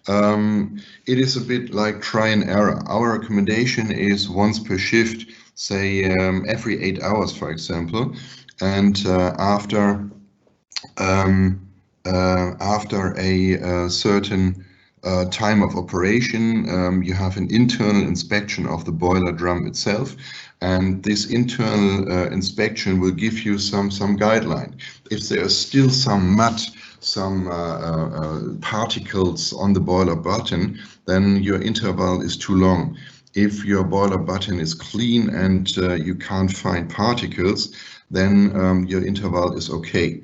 S3: It is a bit like try and error. Our recommendation is once per shift, say every 8 hours, for example. And after a certain time of operation, you have an internal inspection of the boiler drum itself, and this internal inspection will give you some guideline. If there is still some mud, some particles on the boiler button, then your interval is too long. If your boiler button is clean and you can't find particles, then your interval is okay.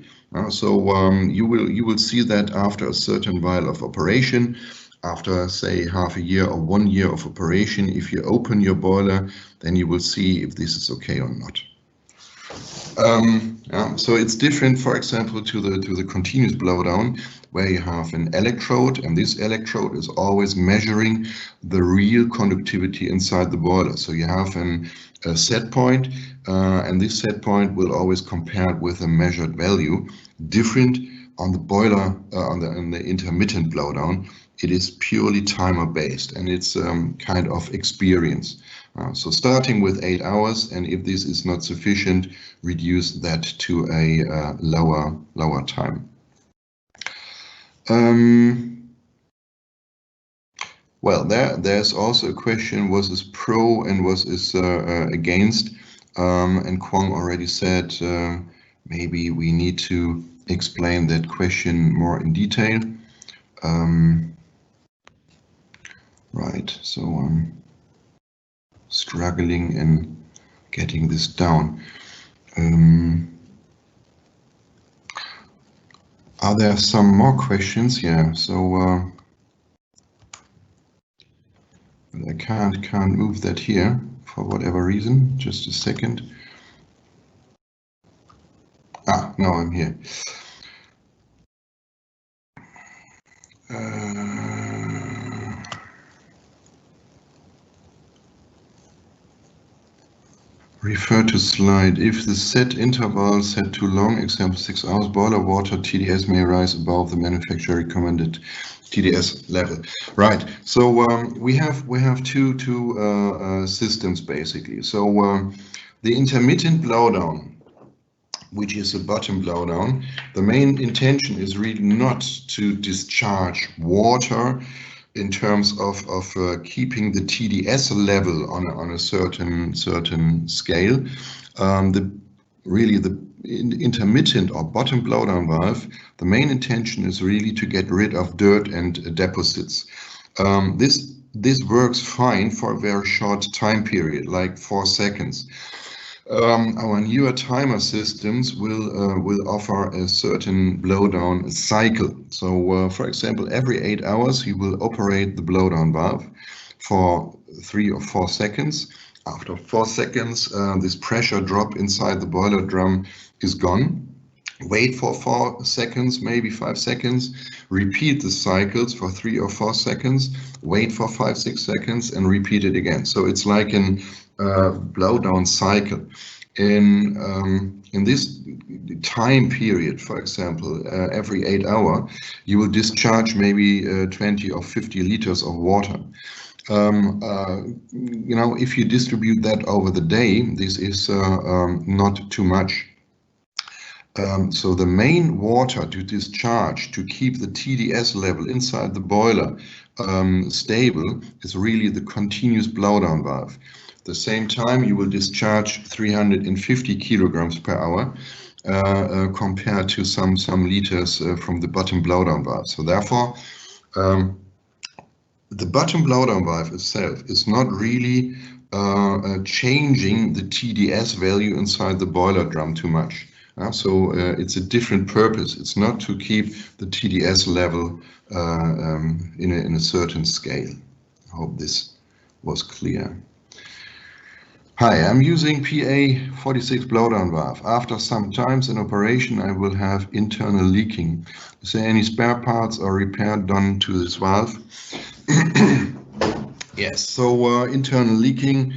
S3: So you will see that after a certain while of operation, after say half a year or 1 year of operation, if you open your boiler, then you will see if this is okay or not. So it's different, for example, to the continuous blowdown, where you have an electrode, and this electrode is always measuring the real conductivity inside the boiler. So you have a set point, and this set point will always compare with a measured value. Different on the boiler, on the intermittent blowdown, it is purely timer based, and it's kind of experience. So starting with 8 hours, and if this is not sufficient, reduce that to a lower time. Well, there's also a question, was this pro and was this against? And Kwang already said maybe we need to explain that question more in detail. Right, so I'm struggling in getting this down. Are there some more questions? Yeah, so But I can't move that here for whatever reason. Just a second. Ah, now I'm here. Refer to slide. If the set interval set too long, example 6 hours, boiler water TDS may rise above the manufacturer recommended TDS level. Right. So we have two systems basically. So the intermittent blowdown, which is a bottom blowdown, the main intention is really not to discharge water in terms of keeping the TDS level on a certain scale. The intermittent or bottom blowdown valve, the main intention is really to get rid of dirt and deposits. This works fine for a very short time period, like 4 seconds. Our newer timer systems will offer a certain blowdown cycle. So, for example, every 8 hours you will operate the blowdown valve for 3 or 4 seconds. After 4 seconds, this pressure drop inside the boiler drum is gone. Wait for 4 seconds, maybe 5 seconds, repeat the cycles for 3 or 4 seconds, wait for 5-6 seconds and repeat it again. So it's like an blowdown cycle. In this time period, for example, every 8 hours, you will discharge maybe 20 or 50 liters of water. You know, if you distribute that over the day, this is not too much. So the main water to discharge to keep the TDS level inside the boiler stable is really the continuous blowdown valve. At the same time, you will discharge 350 kilograms per hour compared to some liters from the bottom blowdown valve. So therefore, the bottom blowdown valve itself is not really changing the TDS value inside the boiler drum too much. So it's a different purpose. It's not to keep the TDS level in a certain scale. I hope this was clear. Hi, I'm using PA46 blowdown valve. After some times in operation, I will have internal leaking. Is there any spare parts or repair done to this valve? Yes, so internal leaking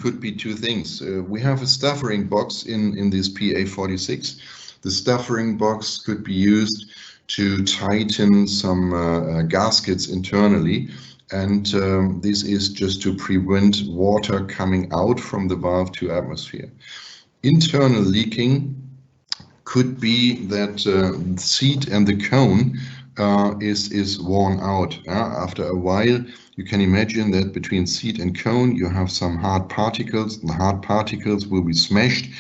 S3: could be two things. We have a stuffering box in this PA46. The stuffering box could be used to tighten some gaskets internally, and this is just to prevent water coming out from the valve to atmosphere. Internal leaking could be that the seat and the cone is worn out. After a while, you can imagine that between seat and cone you have some hard particles. The hard particles will be smashed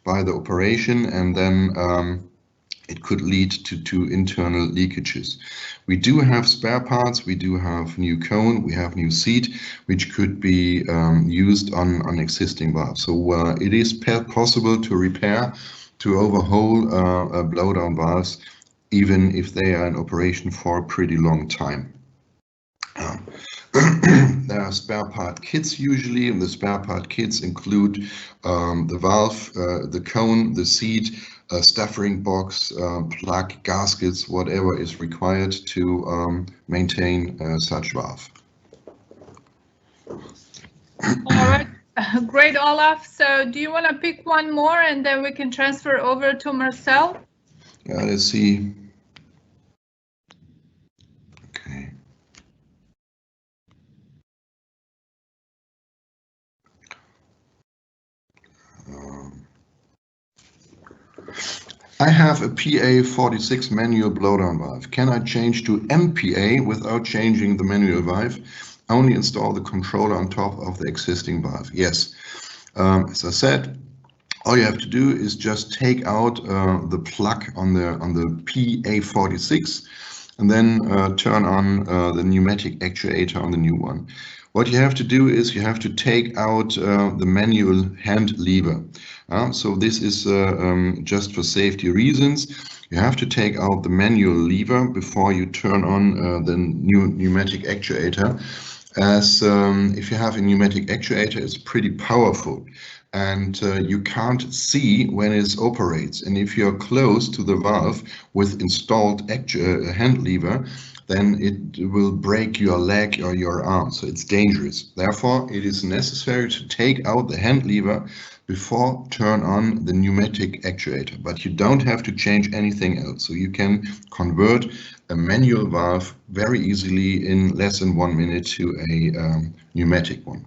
S3: by the operation, and then it could lead to internal leakages. We do have spare parts, we do have new cone, we have new seat, which could be used on existing valves. So it is possible to repair, to overhaul blowdown valves, even if they are in operation for a pretty long time. There are spare part kits usually, and the spare part kits include the valve, the cone, the seat, a stuffering box, plug, gaskets, whatever is required to maintain such valve.
S2: All right, great, Olaf. So do you want to pick one more and then we can transfer over to Marcel?
S3: Yeah, let's see. Okay. I have a PA46 manual blowdown valve. Can I change to MPA without changing the manual valve? Only install the controller on top of the existing valve. Yes. As I said, all you have to do is just take out the plug on the PA46 and then turn on the pneumatic actuator on the new one. What you have to do is you have to take out the manual hand lever. So this is just for safety reasons. You have to take out the manual lever before you turn on the new pneumatic actuator, as if you have a pneumatic actuator, it's pretty powerful, and you can't see when it operates. And if you're close to the valve with installed hand lever, then it will break your leg or your arm, so it's dangerous. Therefore, it is necessary to take out the hand lever before turn on the pneumatic actuator, but you don't have to change anything else. So you can convert a manual valve very easily in less than 1 minute to a pneumatic one.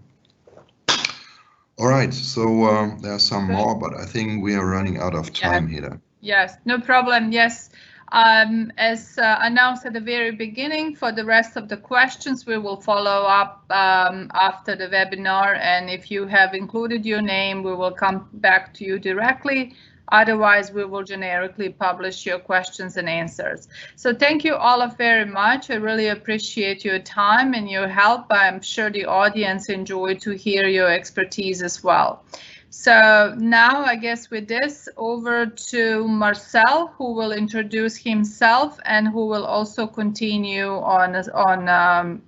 S3: All right, so there are some more, but I think we are running out of time here.
S2: Yes, no problem. Yes. As announced at the very beginning, for the rest of the questions, we will follow up after the webinar. And if you have included your name, we will come back to you directly. Otherwise, we will generically publish your questions and answers. So thank you all very much. I really appreciate your time and your help. I'm sure the audience enjoyed to hear your expertise as well. So now I guess with this, over to Marcel, who will introduce himself and who will also continue on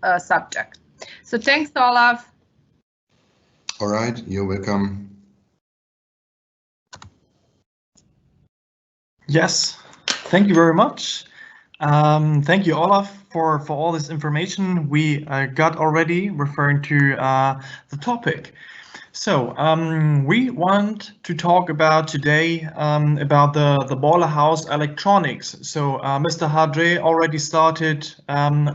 S2: a subject. So thanks, Olaf.
S3: All right, you're welcome.
S1: Yes, thank you very much. Thank you, Olaf, for all this information we got already referring to the topic. So we want to talk about today about the boiler house electronics. So Mr. Hadre already started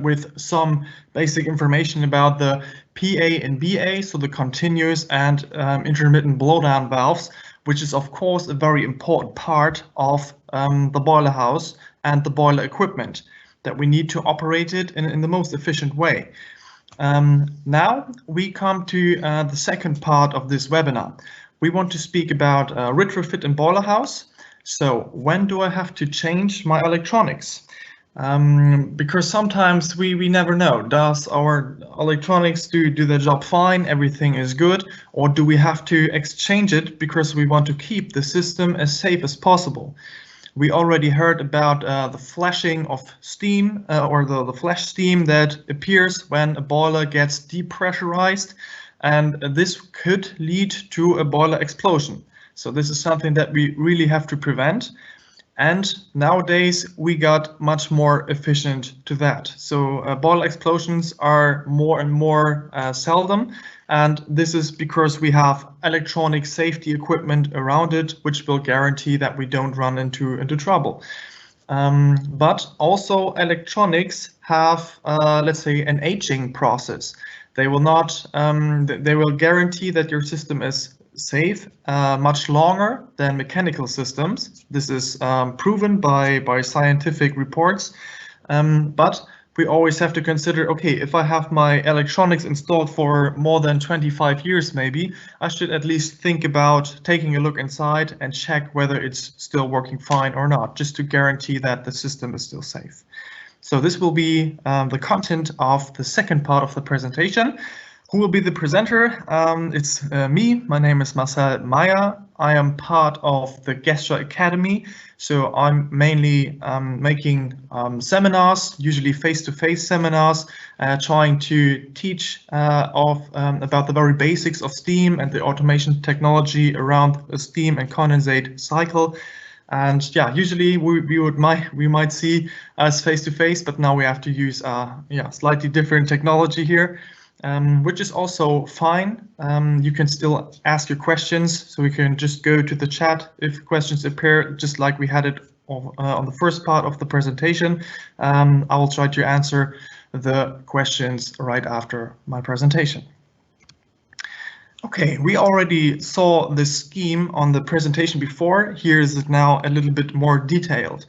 S1: with some basic information about the PA and BA, so the continuous and intermittent blowdown valves, which is of course a very important part of the boiler house and the boiler equipment, that we need to operate it in the most efficient way. Now we come to the second part of this webinar. We want to speak about retrofit in boiler house. So when do I have to change my electronics? Because sometimes we never know, does our electronics do their job fine, everything is good, or do we have to exchange it because we want to keep the system as safe as possible? We already heard about the flashing of steam or the flash steam that appears when a boiler gets depressurized, and this could lead to a boiler explosion. So this is something that we really have to prevent. And nowadays we got much more efficient to that. So boiler explosions are more and more seldom. And this is because we have electronic safety equipment around it, which will guarantee that we don't run into trouble. But also electronics have, let's say, an aging process. They will not, they will guarantee that your system is safe much longer than mechanical systems. This is proven by scientific reports, but we always have to consider, okay, if I have my electronics installed for more than 25 years, maybe I should at least think about taking a look inside and check whether it's still working fine or not, just to guarantee that the system is still safe. So this will be the content of the second part of the presentation. Who will be the presenter? It's me. My name is Marcel Meyer. I am part of the GESTRA Academy. So I'm mainly making seminars, usually face-to-face seminars, trying to teach about the very basics of steam and the automation technology around a steam and condensate cycle. And yeah, usually we might see us face-to-face, but now we have to use slightly different technology here. Which is also fine. You can still ask your questions, so we can just go to the chat if questions appear, just like we had it on the first part of the presentation. I will try to answer the questions right after my presentation. Okay, we already saw the scheme on the presentation before. Here is it now a little bit more detailed.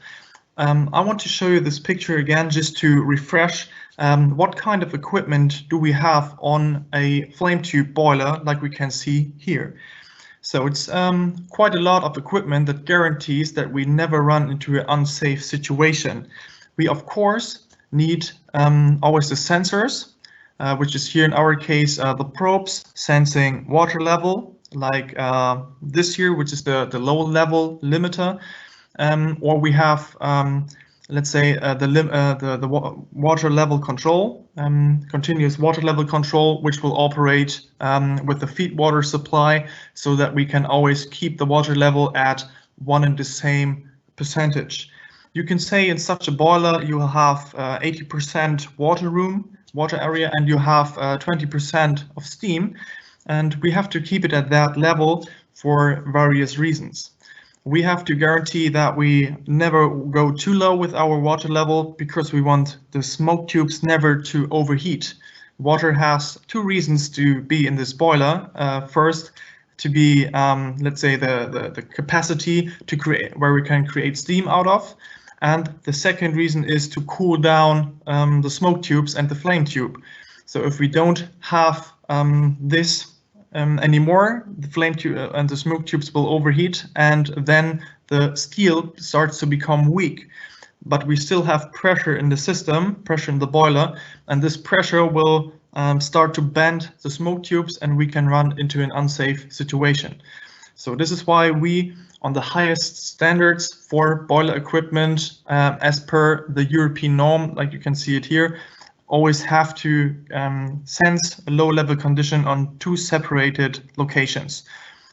S1: I want to show you this picture again just to refresh what kind of equipment do we have on a flame tube boiler like we can see here. So it's quite a lot of equipment that guarantees that we never run into an unsafe situation. We of course need always the sensors, which is here in our case the probes sensing water level, like this here, which is the low level limiter. or we have, let's say, the water level control, continuous water level control, which will operate with the feed water supply, so that we can always keep the water level at one and the same percentage. You can say in such a boiler you will have 80% water area, and you have 20% of steam, and we have to keep it at that level for various reasons. We have to guarantee that we never go too low with our water level, because we want the smoke tubes never to overheat. Water has two reasons to be in this boiler. First, to be, let's say, the capacity to create, where we can create steam out of. And the second reason is to cool down the smoke tubes and the flame tube. So if we don't have this anymore, the flame tube and the smoke tubes will overheat, and then the steel starts to become weak. But we still have pressure in the system, pressure in the boiler, and this pressure will start to bend the smoke tubes, and we can run into an unsafe situation. So this is why we, on the highest standards for boiler equipment, as per the European norm, like you can see it here, always have to sense a low-level condition on two separated locations.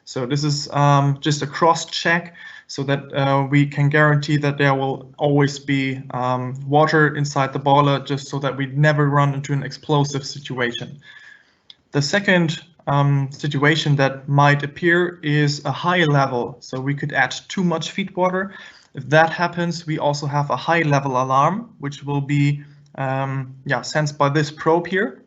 S1: So this is just a cross-check, so that we can guarantee that there will always be water inside the boiler, just so that we never run into an explosive situation. The second situation that might appear is a high level. So we could add too much feed water. If that happens, we also have a high level alarm, which will be sensed by this probe here,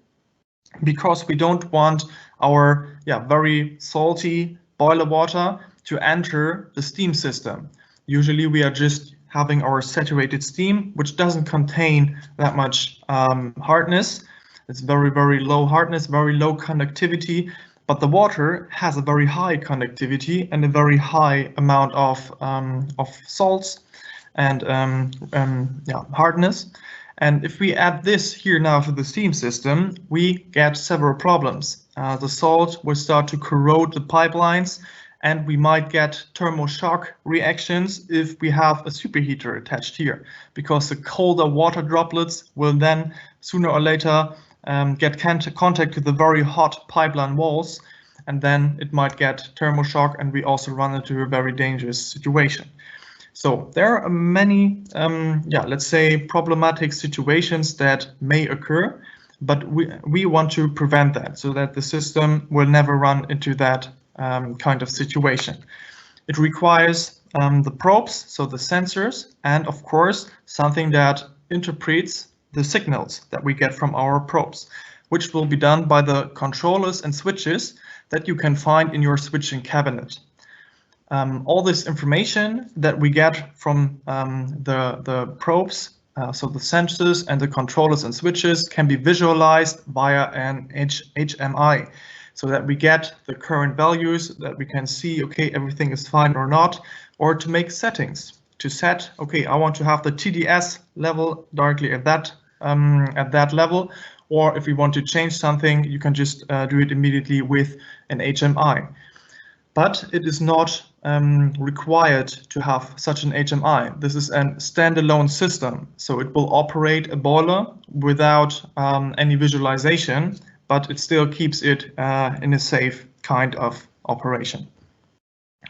S1: because we don't want our very salty boiler water to enter the steam system. Usually we are just having our saturated steam, which doesn't contain that much hardness. It's very, very low hardness, very low conductivity, but the water has a very high conductivity and a very high amount of salts and hardness. And if we add this here now to the steam system, we get several problems. The salt will start to corrode the pipelines, and we might get thermoshock reactions if we have a superheater attached here, because the colder water droplets will then sooner or later get contact with the very hot pipeline walls, and then it might get thermoshock, and we also run into a very dangerous situation. So there are many, let's say, problematic situations that may occur, but we want to prevent that, so that the system will never run into that kind of situation. It requires the probes, so the sensors, and of course something that interprets the signals that we get from our probes, which will be done by the controllers and switches that you can find in your switching cabinet. All this information that we get from the probes, so the sensors and the controllers and switches, can be visualized via an HMI, so that we get the current values, that we can see, okay, everything is fine or not, or to make settings. To set, okay, I want to have the TDS level directly at that level, or if we want to change something, you can just do it immediately with an HMI. But it is not required to have such an HMI. This is a standalone system, so it will operate a boiler without any visualization, but it still keeps it in a safe kind of operation,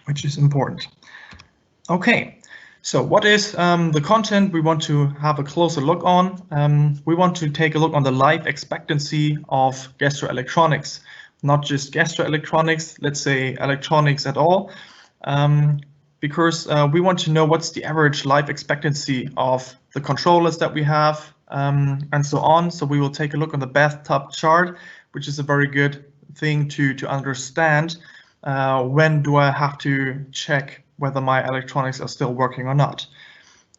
S1: which is important. Okay. So what is the content we want to have a closer look on? We want to take a look on the life expectancy of GESTRA electronics, not just GESTRA electronics, let's say electronics at all, because we want to know what's the average life expectancy of the controllers that we have, and so on. So we will take a look on the bathtub chart, which is a very good thing to understand when do I have to check whether my electronics are still working or not.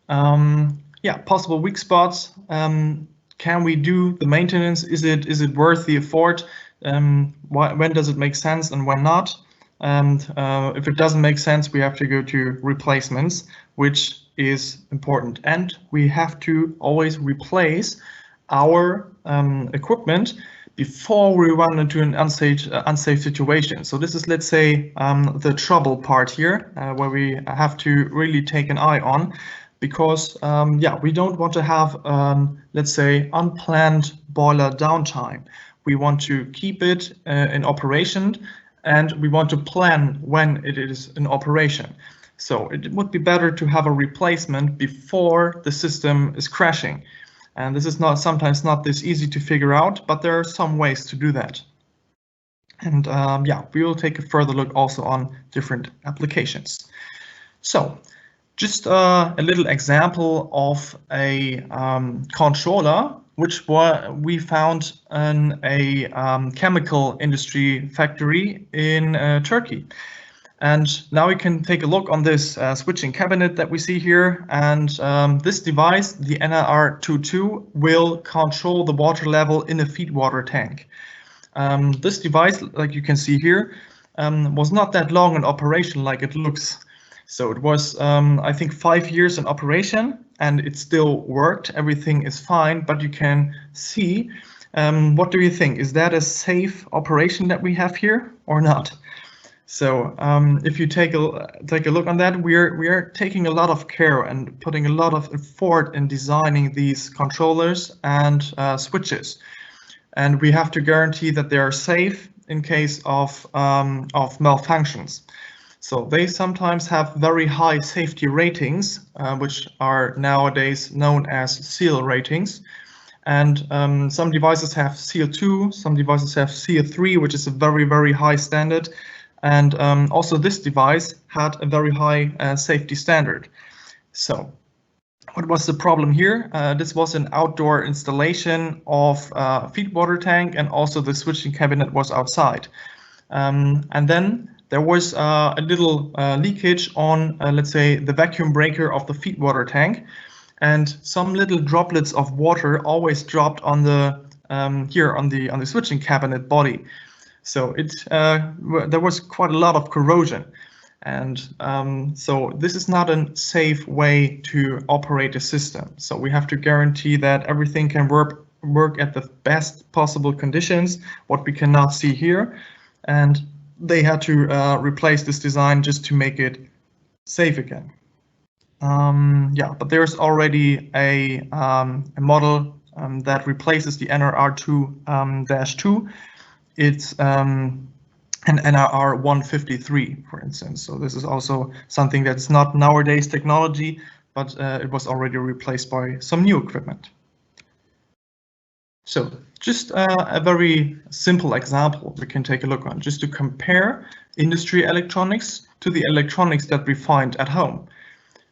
S1: Possible weak spots. Can we do the maintenance? Is it worth the effort? When does it make sense and when not? And if it doesn't make sense, we have to go to replacements, which is important. And we have to always replace our equipment before we run into an unsafe situation. So this is, let's say, the trouble part here, where we have to really take an eye on, because yeah, we don't want to have, let's say, unplanned boiler downtime. We want to keep it in operation, and we want to plan when it is in operation. So it would be better to have a replacement before the system is crashing. And this is sometimes not this easy to figure out, but there are some ways to do that. And yeah, we will take a further look also on different applications. So just a little example of a controller, which we found in a chemical industry factory in Turkey. And now we can take a look on this switching cabinet that we see here. And this device, the NR22, will control the water level in a feed water tank. This device, like you can see here, was not that long in operation like it looks. So it was, I think, 5 years in operation, and it still worked. Everything is fine, but you can see, what do you think? Is that a safe operation that we have here or not? So if you take a look on that, we are taking a lot of care and putting a lot of effort in designing these controllers and switches, and we have to guarantee that they are safe in case of malfunctions. So they sometimes have very high safety ratings, which are nowadays known as SEAL ratings. And some devices have SEAL2, some devices have SEAL3, which is a very, very high standard. And also this device had a very high safety standard. So what was the problem here? This was an outdoor installation of a feed water tank, and also the switching cabinet was outside. And then there was a little leakage on, let's say, the vacuum breaker of the feed water tank, and some little droplets of water always dropped on the here on the switching cabinet body. So there was quite a lot of corrosion, and so this is not a safe way to operate a system. So we have to guarantee that everything can work at the best possible conditions, what we cannot see here, and they had to replace this design just to make it safe again. Yeah, but there's already a model that replaces the NRR2-2. It's an NRR153, for instance. So this is also something that's not nowadays technology, but it was already replaced by some new equipment. So just a very simple example we can take a look on, just to compare industry electronics to the electronics that we find at home.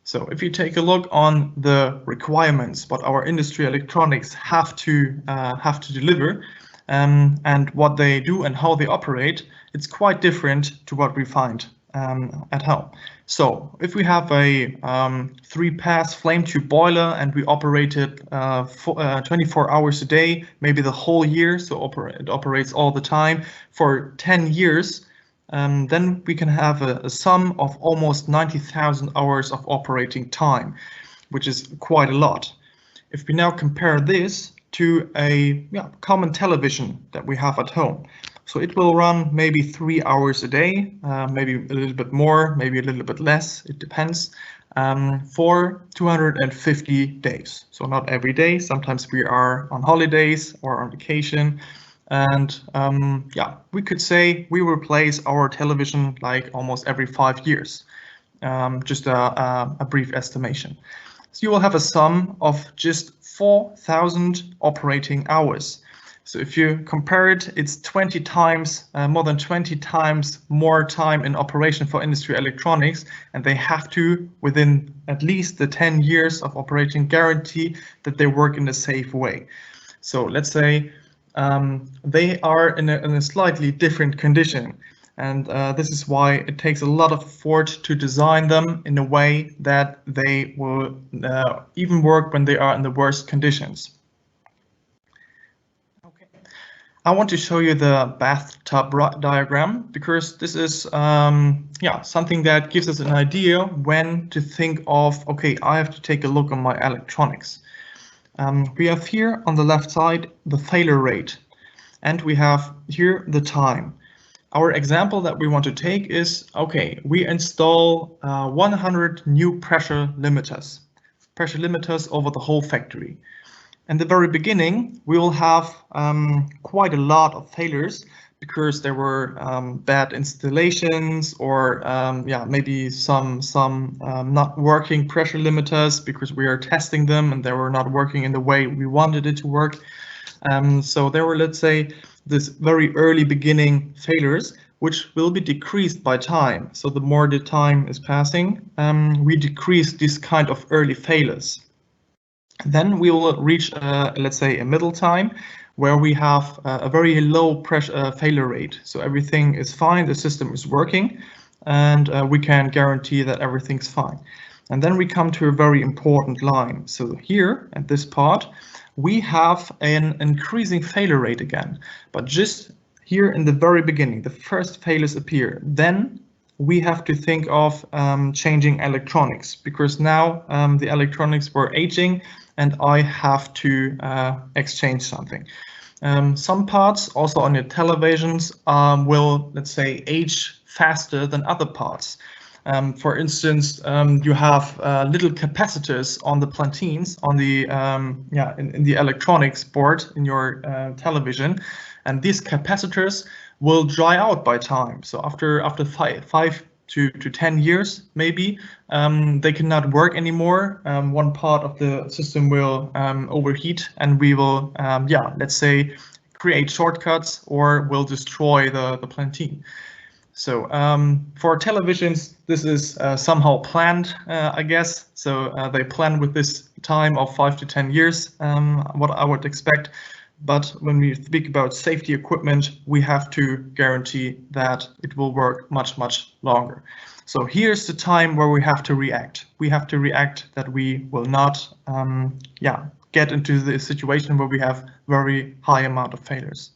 S1: So if you take a look on the requirements, what our industry electronics have to deliver, and what they do and how they operate, it's quite different to what we find at home. So if we have a 3-pass flame tube boiler and we operate it 24 hours a day, maybe the whole year, so it operates all the time for 10 years, then we can have a sum of almost 90,000 hours of operating time, which is quite a lot. If we now compare this to a common television that we have at home, so it will run maybe 3 hours a day, maybe a little bit more, maybe a little bit less, it depends, for 250 days. So not every day, sometimes we are on holidays or on vacation. And yeah, we could say we replace our television like almost every 5 years, just a brief estimation. So you will have a sum of just 4,000 operating hours. So if you compare it, it's 20 times, more than 20 times more time in operation for industry electronics, and they have to, within at least the 10 years of operating, guarantee that they work in a safe way. So let's say they are in a slightly different condition, and this is why it takes a lot of effort to design them in a way that they will even work when they are in the worst conditions. Okay, I want to show you the bathtub diagram, because this is something that gives us an idea when to think of, okay, I have to take a look on my electronics. We have here on the left side the failure rate. and we have here the time. Our example that we want to take is, okay, we install 100 new pressure limiters over the whole factory. In the very beginning, we will have quite a lot of failures because there were bad installations, or yeah, maybe some not working pressure limiters because we are testing them and they were not working in the way we wanted it to work. So there were, let's say, this very early beginning failures, which will be decreased by time. So the more the time is passing, we decrease this kind of early failures. Then we will reach, let's say, a middle time where we have a very low pressure failure rate. So everything is fine, the system is working, and we can guarantee that everything's fine. And then we come to a very important line. So here at this part, we have an increasing failure rate again, but just here in the very beginning, the first failures appear. Then we have to think of changing electronics, because now the electronics were aging and I have to exchange something. Some parts also on your televisions will, let's say, age faster than other parts. For instance, you have little capacitors on the planteens, on the in the electronics board in your television, and these capacitors will dry out by time. So after 5 to 10 years, maybe they cannot work anymore. One part of the system will overheat, and we will, let's say, create shortcuts or will destroy the planteen. So for televisions, this is somehow planned, I guess. So they plan with this time of 5 to 10 years, what I would expect. But when we speak about safety equipment, we have to guarantee that it will work much, much longer. So here's the time where we have to react. We have to react that we will not get into the situation where we have very high amount of failures.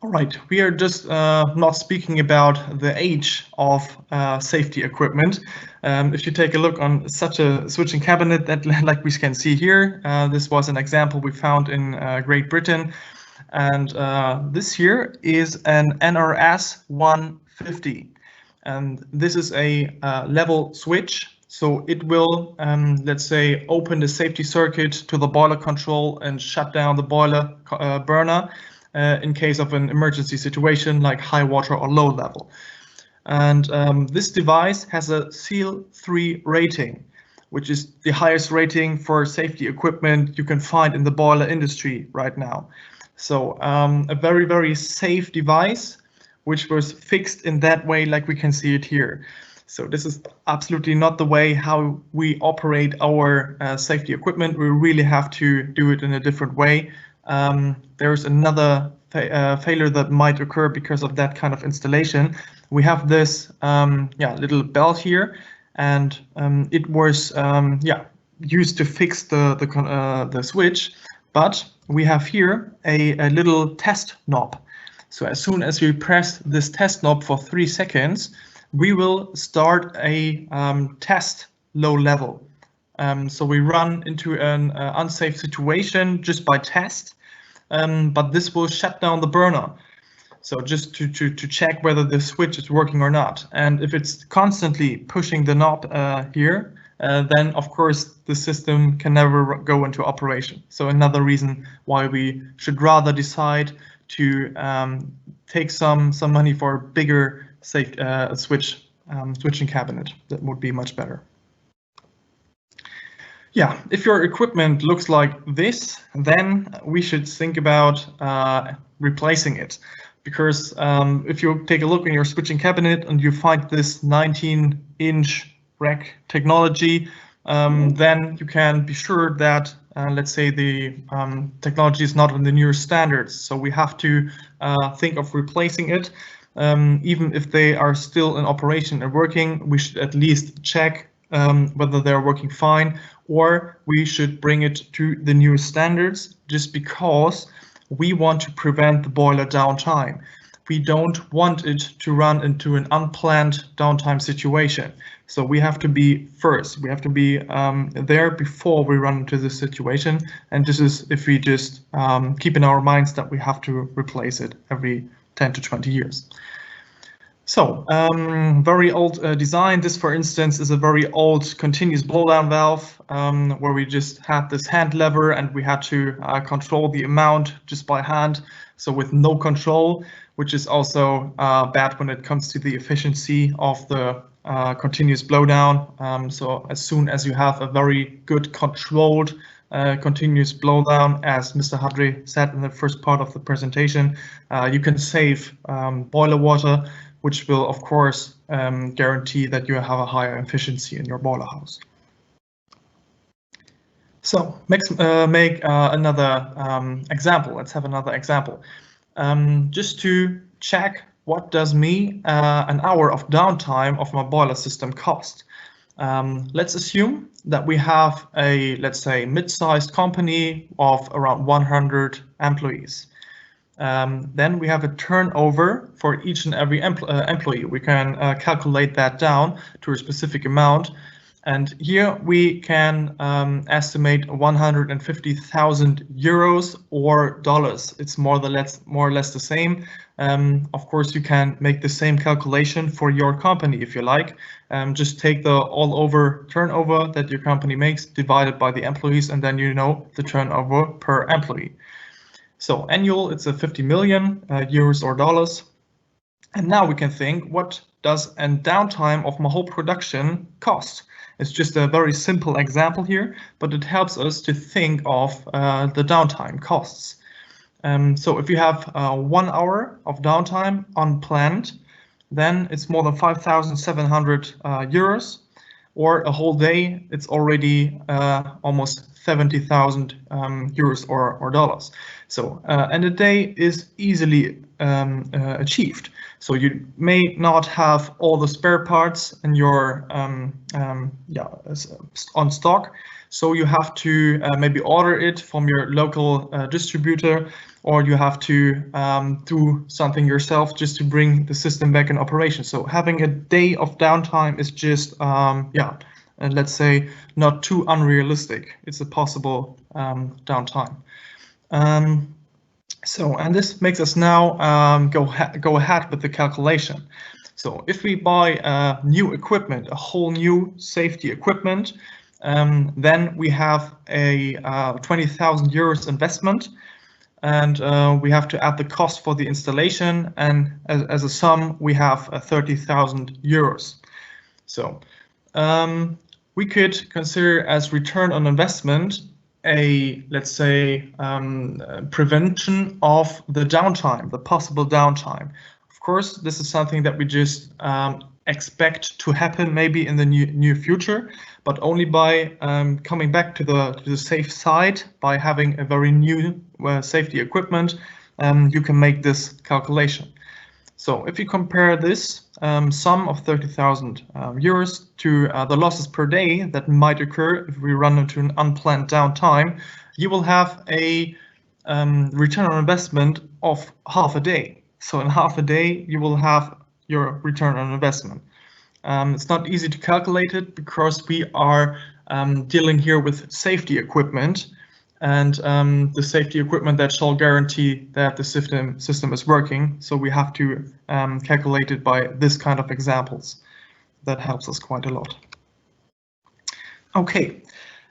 S1: All right, we are just not speaking about the age of safety equipment. If you take a look on such a switching cabinet that, like we can see here, this was an example we found in Great Britain. And this here is an NRS 150. And this is a level switch. So it will, let's say, open the safety circuit to the boiler control and shut down the boiler burner in case of an emergency situation like high water or low level. And this device has a SEAL 3 rating, which is the highest rating for safety equipment you can find in the boiler industry right now. So a very, very safe device, which was fixed in that way, like we can see it here. So this is absolutely not the way how we operate our safety equipment. We really have to do it in a different way. There's another failure that might occur because of that kind of installation. We have this little belt here, and it was used to fix the switch, but we have here a little test knob. So as soon as we press this test knob for 3 seconds, we will start a test low level. So we run into an unsafe situation just by test, but this will shut down the burner. So just to check whether the switch is working or not. And if it's constantly pushing the knob here, then of course the system can never go into operation. So another reason why we should rather decide to take some money for a bigger safe switching cabinet. That would be much better. Yeah, if your equipment looks like this, then we should think about replacing it. Because if you take a look in your switching cabinet and you find this 19-inch rack technology, then you can be sure that, let's say, the technology is not on the newer standards. So we have to think of replacing it. Even if they are still in operation and working, we should at least check whether they're working fine, or we should bring it to the new standards, just because we want to prevent the boiler downtime. we don't want it to run into an unplanned downtime situation. So we have to be first, we have to be there before we run into this situation. And this is if we just keep in our minds that we have to replace it every 10 to 20 years. So very old design. This, for instance, is a very old continuous blowdown valve where we just had this hand lever and we had to control the amount just by hand. So with no control, which is also bad when it comes to the efficiency of the continuous blowdown. So as soon as you have a very good controlled continuous blowdown, as Mr. Hadri said in the first part of the presentation, you can save boiler water, which will of course guarantee that you have a higher efficiency in your boiler house. So make another example. Let's have another example. Just to check what does me an hour of downtime of my boiler system cost. Let's assume that we have a, let's say, mid-sized company of around 100 employees. Then we have a turnover for each and every employee. We can calculate that down to a specific amount. And here we can estimate 150,000 euros or dollars. It's more or less the same. Of course, you can make the same calculation for your company if you like. Just take the all over turnover that your company makes divided by the employees, and then you know the turnover per employee. So annual, it's a 50 million euros or dollars. And now we can think, what does a downtime of my whole production cost? It's just a very simple example here, but it helps us to think of the downtime costs. So if you have 1 hour of downtime unplanned, then it's more than 5,700 euros, or a whole day, it's already almost 70,000 euros or dollars. So, and a day is easily achieved. So you may not have all the spare parts in your on stock. So you have to maybe order it from your local distributor, or you have to do something yourself just to bring the system back in operation. So having a day of downtime is just, let's say, not too unrealistic. It's a possible downtime. So, and this makes us now go ahead with the calculation. So if we buy new equipment, a whole new safety equipment, then we have a 20,000 euros investment, and we have to add the cost for the installation, and as a sum we have 30,000 euros. So we could consider as return on investment a, let's say, prevention of the downtime, the possible downtime. Of course, this is something that we just expect to happen maybe in the near future, but only by coming back to the safe side, by having a very new safety equipment, you can make this calculation. So if you compare this sum of 30,000 euros to the losses per day that might occur if we run into an unplanned downtime, you will have a return on investment of half a day. So in half a day, you will have your return on investment. It's not easy to calculate it because we are dealing here with safety equipment, and the safety equipment that shall guarantee that the system is working. So we have to calculate it by this kind of examples. That helps us quite a lot. Okay,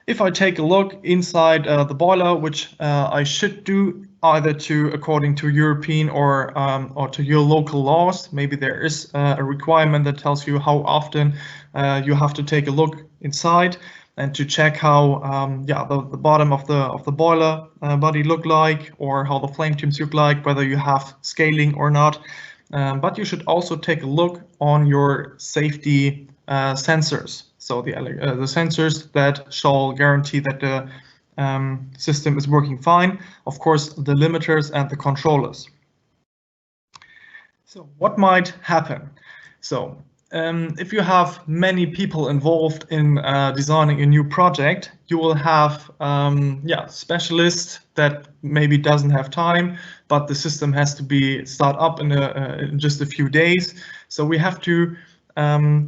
S1: if I take a look inside the boiler, which I should do either according to European or to your local laws. Maybe there is a requirement that tells you how often you have to take a look inside and to check how the bottom of the boiler body look like, or how the flame tubes look like, whether you have scaling or not. But you should also take a look on your safety sensors. So the sensors that shall guarantee that the system is working fine. Of course, the limiters and the controllers. So what might happen? So if you have many people involved in designing a new project, you will have specialists that maybe doesn't have time, but the system has to be start up in just a few days. So we have to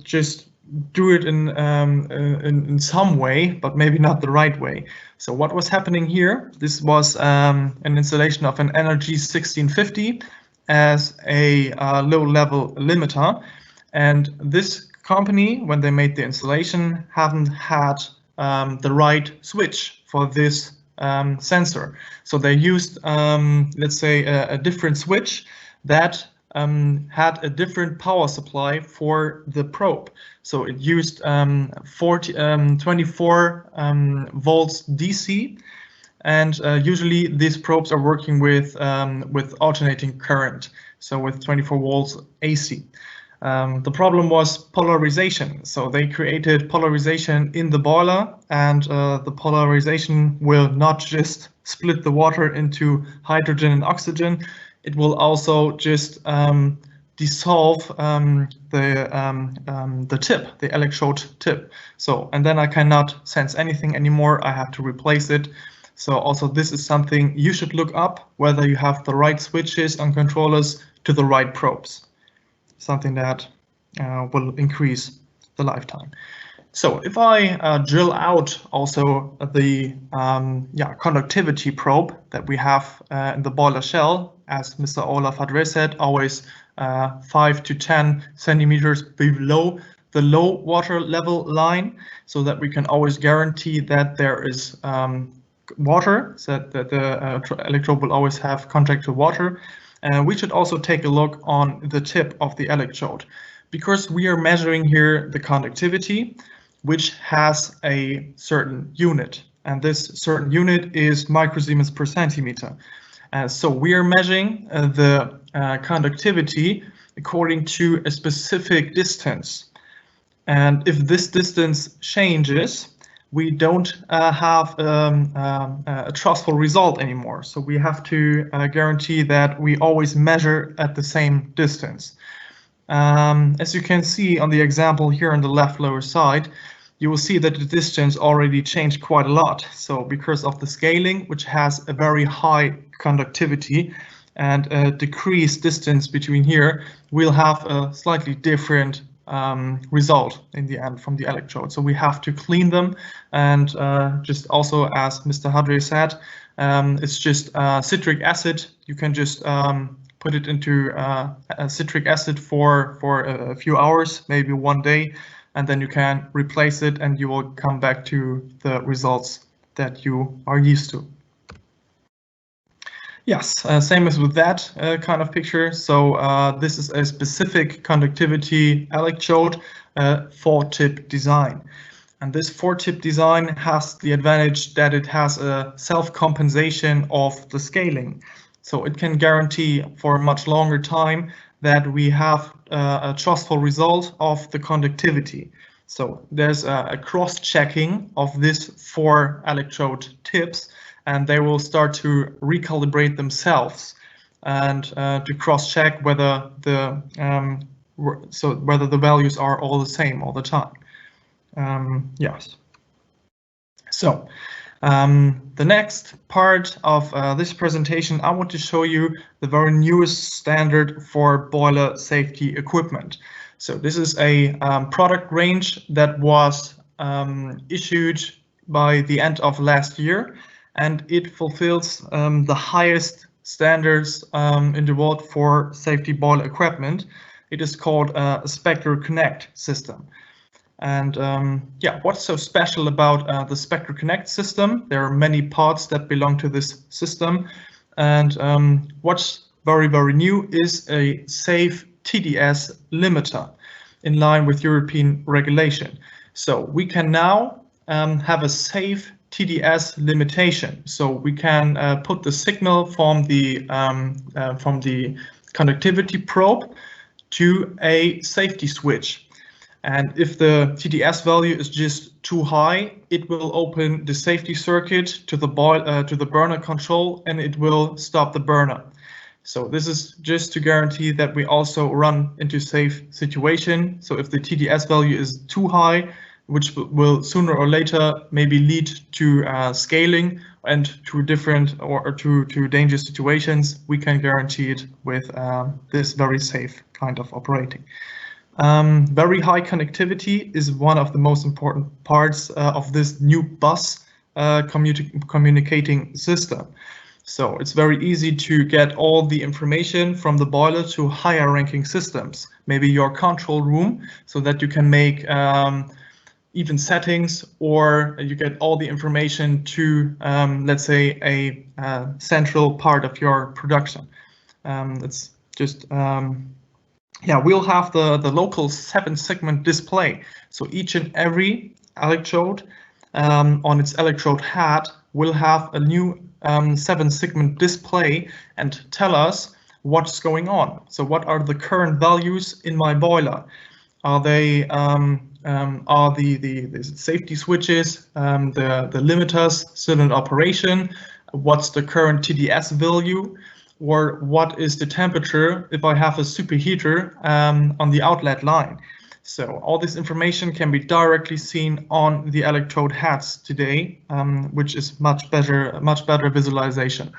S1: just do it in some way, but maybe not the right way. So what was happening here? This was an installation of an Energy 1650 as a low-level limiter. And this company, when they made the installation, haven't had the right switch for this sensor. So they used, let's say, a different switch that had a different power supply for the probe. So it used 24 volts DC, and usually these probes are working with alternating current, so with 24 volts AC. The problem was polarization. So they created polarization in the boiler, and the polarization will not just split the water into hydrogen and oxygen, it will also just dissolve the tip, the electrode tip. So, and then I cannot sense anything anymore, I have to replace it. So also this is something you should look up, whether you have the right switches and controllers to the right probes. Something that will increase the lifetime. So if I drill out also the conductivity probe that we have in the boiler shell, as Mr. Olaf Hadre said, always 5 to 10 centimeters below the low water level line, so that we can always guarantee that there is water, so that the electrode will always have contact to water. We should also take a look on the tip of the electrode, because we are measuring here the conductivity, which has a certain unit, and this certain unit is microsiemens per centimeter. So we are measuring the conductivity according to a specific distance, and if this distance changes, we don't have a trustful result anymore. So we have to guarantee that we always measure at the same distance. As you can see on the example here on the left lower side, you will see that the distance already changed quite a lot. So because of the scaling, which has a very high conductivity and a decreased distance between here, we'll have a slightly different result in the end from the electrode. So we have to clean them, and just also, as Mr. Hadre said, it's just citric acid. You can just put it into citric acid for a few hours, maybe one day, and then you can replace it and you will come back to the results that you are used to. Yes, same as with that kind of picture. So this is a specific conductivity electrode 4-tip design. And this 4-tip design has the advantage that it has a self-compensation of the scaling. So it can guarantee for a much longer time that we have a trustful result of the conductivity. So there's a cross-checking of these 4 electrode tips, and they will start to recalibrate themselves and to cross-check whether the whether the values are all the same all the time. Yes. So the next part of this presentation, I want to show you the very newest standard for boiler safety equipment. So this is a product range that was issued by the end of last year, and it fulfills the highest standards in the world for safety boiler equipment. It is called a Spectre Connect system. And yeah, what's so special about the Spectre Connect system? There are many parts that belong to this system, and what's very, very new is a safe TDS limiter in line with European regulation. So we can now have a safe TDS limitation. So we can put the signal from the conductivity probe to a safety switch. And if the TDS value is just too high, it will open the safety circuit to the burner control, and it will stop the burner. So this is just to guarantee that we also run into safe situation. So if the TDS value is too high, which will sooner or later maybe lead to scaling and to different or to dangerous situations, we can guarantee it with this very safe kind of operating. Very high connectivity is one of the most important parts of this new bus communicating system. So it's very easy to get all the information from the boiler to higher ranking systems, maybe your control room, so that you can make even settings, or you get all the information to, let's say, a central part of your production. It's just, yeah, we'll have the local 7-segment display. So each and every electrode on its electrode head will have a new 7-segment display and tell us what's going on. So what are the current values in my boiler? Are they are the safety switches, the limiters still in operation? What's the current TDS value? Or what is the temperature if I have a superheater on the outlet line? So all this information can be directly seen on the electrode heads today, which is much better visualization.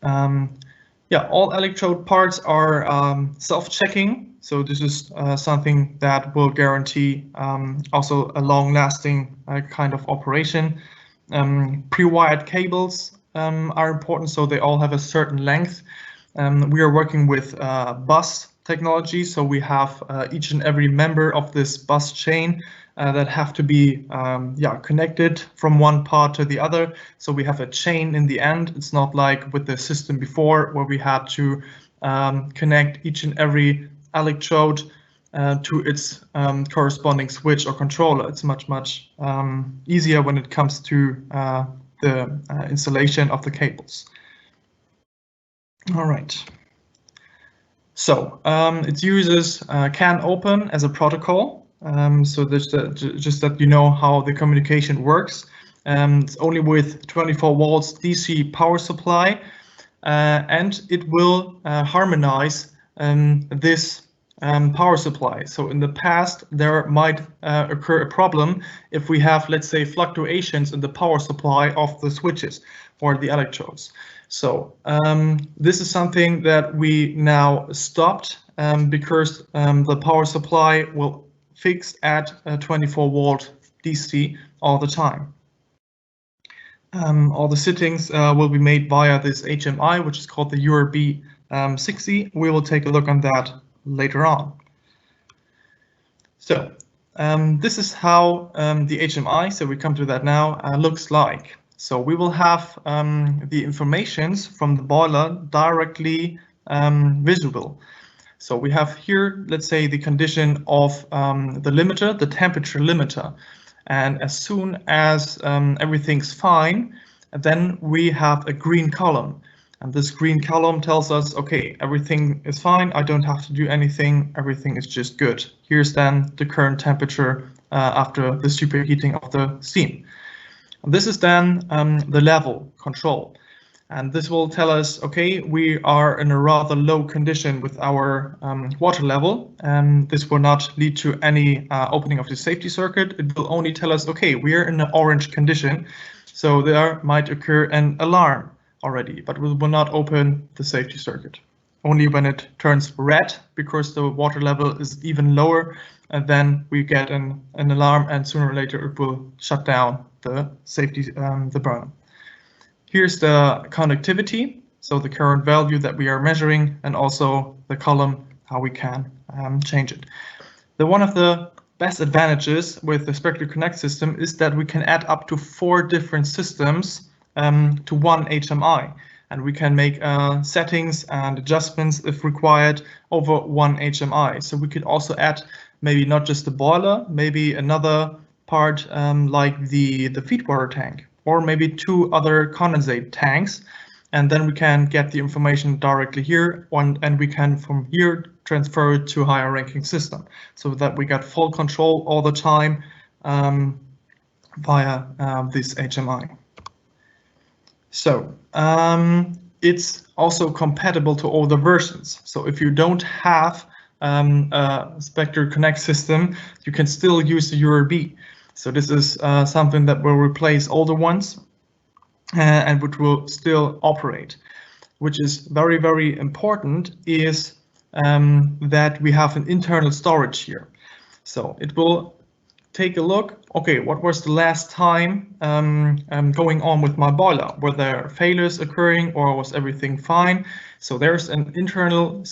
S1: Yeah, all electrode parts are self-checking. So this is something that will guarantee also a long-lasting kind of operation. Pre-wired cables are important, so they all have a certain length. We are working with bus technology, so we have each and every member of this bus chain that have to be connected from one part to the other. So we have a chain in the end. It's not like with the system before where we had to connect each and every electrode to its corresponding switch or controller. It's much easier when it comes to the installation of the cables. All right. So it uses CAN open as a protocol. So just that you know how the communication works. It's only with 24 volts DC power supply, and it will harmonize this power supply. So in the past, there might occur a problem if we have, let's say, fluctuations in the power supply of the switches or the electrodes. So this is something that we now stopped because the power supply will fix at 24 volt DC all the time. All the settings will be made via this HMI, which is called the URB 60. We will take a look on that later on. So this is how the HMI, so we come to that now, looks like. So we will have the informations from the boiler directly visible. So we have here, let's say, the condition of the limiter, the temperature limiter. And as soon as everything's fine, then we have a green column. And this green column tells us, okay, everything is fine. I don't have to do anything. Everything is just good. Here's then the current temperature after the superheating of the steam. This is then the level control. And this will tell us, okay, we are in a rather low condition with our water level. And this will not lead to any opening of the safety circuit. It will only tell us, okay, we are in an orange condition. So there might occur an alarm already, but we will not open the safety circuit. Only when it turns red, because the water level is even lower, and then we get an alarm, and sooner or later it will shut down the safety, the burner. Here's the conductivity, so the current value that we are measuring, and also the column, how we can change it. One of the best advantages with the Spectre Connect system is that we can add up to 4 different systems to one HMI, and we can make settings and adjustments if required over one HMI. So we could also add maybe not just the boiler, maybe another part like the feedwater tank, or maybe 2 other condensate tanks, and then we can get the information directly here, and we can from here transfer it to a higher ranking system, so that we get full control all the time via this HMI. So it's also compatible to all the versions. So if you don't have a Spectre Connect system, you can still use the URB. So this is something that will replace older ones and which will still operate. Which is very, very important is that we have an internal storage here. So it will take a look, okay, what was the last time going on with my boiler? Were there failures occurring or was everything fine? So there's an internal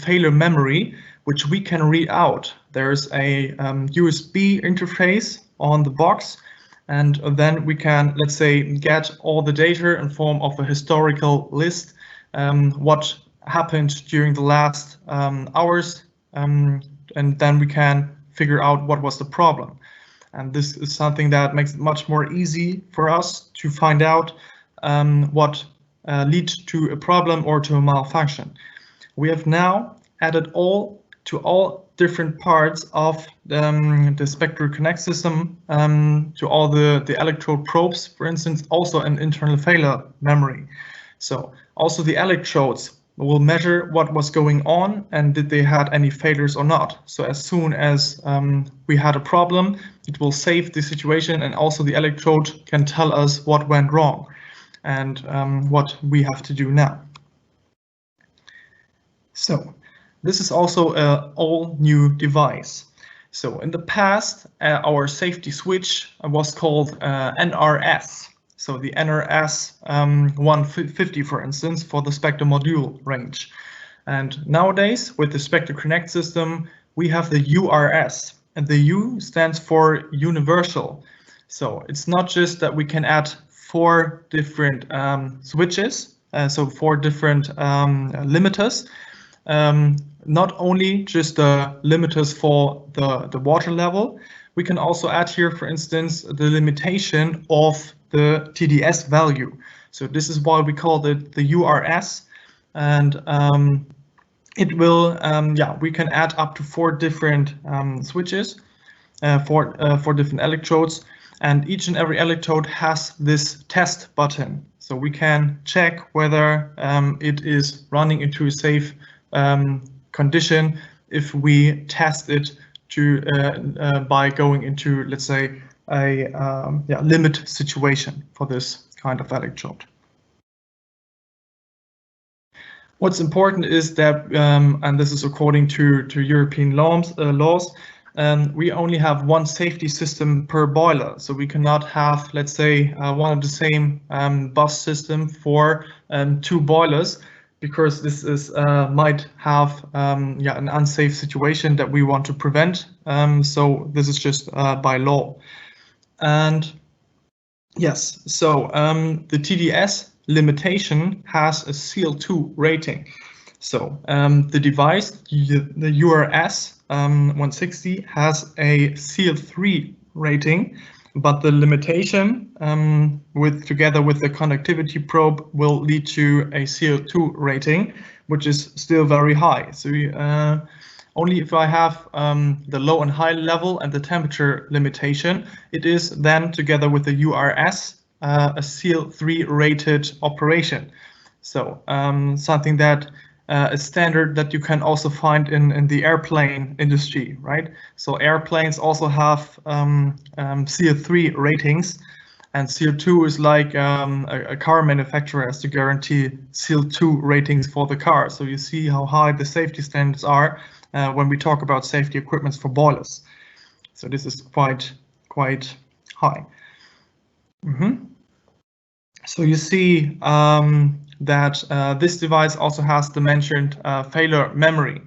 S1: failure memory which we can read out. There's a USB interface on the box, and then we can, let's say, get all the data in form of a historical list, what happened during the last hours, and then we can figure out what was the problem. And this is something that makes it much more easy for us to find out what leads to a problem or to a malfunction. We have now added all different parts of the Spectre Connect system to all the electrode probes, for instance, also an internal failure memory. So also the electrodes will measure what was going on and did they had any failures or not. So as soon as we had a problem, it will save the situation, and also the electrode can tell us what went wrong and what we have to do now. So this is also an all new device. So in the past, our safety switch was called NRS. So the NRS 150, for instance, for the Spectre module range. And nowadays, with the Spectre Connect system, we have the URS, and the U stands for universal. So it's not just that we can add 4 different switches, so 4 different limiters, not only just the limiters for the water level, we can also add here, for instance, the limitation of the TDS value. So this is why we call it the URS, and it will, we can add up to 4 different switches, 4 different electrodes, and each and every electrode has this test button. So we can check whether it is running into a safe condition if we test it to by going into, let's say, a limit situation for this kind of electrode. What's important is that, and this is according to European laws, we only have 1 safety system per boiler. So we cannot have, let's say, one of the same bus system for 2 boilers, because this is might have an unsafe situation that we want to prevent. So this is just by law. And yes, so the TDS limitation has a CL2 rating. So the device, the URS 160, has a CL3 rating, but the limitation together with the conductivity probe will lead to a CO2 rating, which is still very high. So only if I have the low and high level and the temperature limitation, it is then together with the URS a CL3 rated operation. So something that a standard that you can also find in the airplane industry, right? So airplanes also have CO3 ratings, and CO2 is like a car manufacturer has to guarantee CO2 ratings for the car. So you see how high the safety standards are when we talk about safety equipment for boilers. So this is quite high. So you see that this device also has the mentioned failure memory.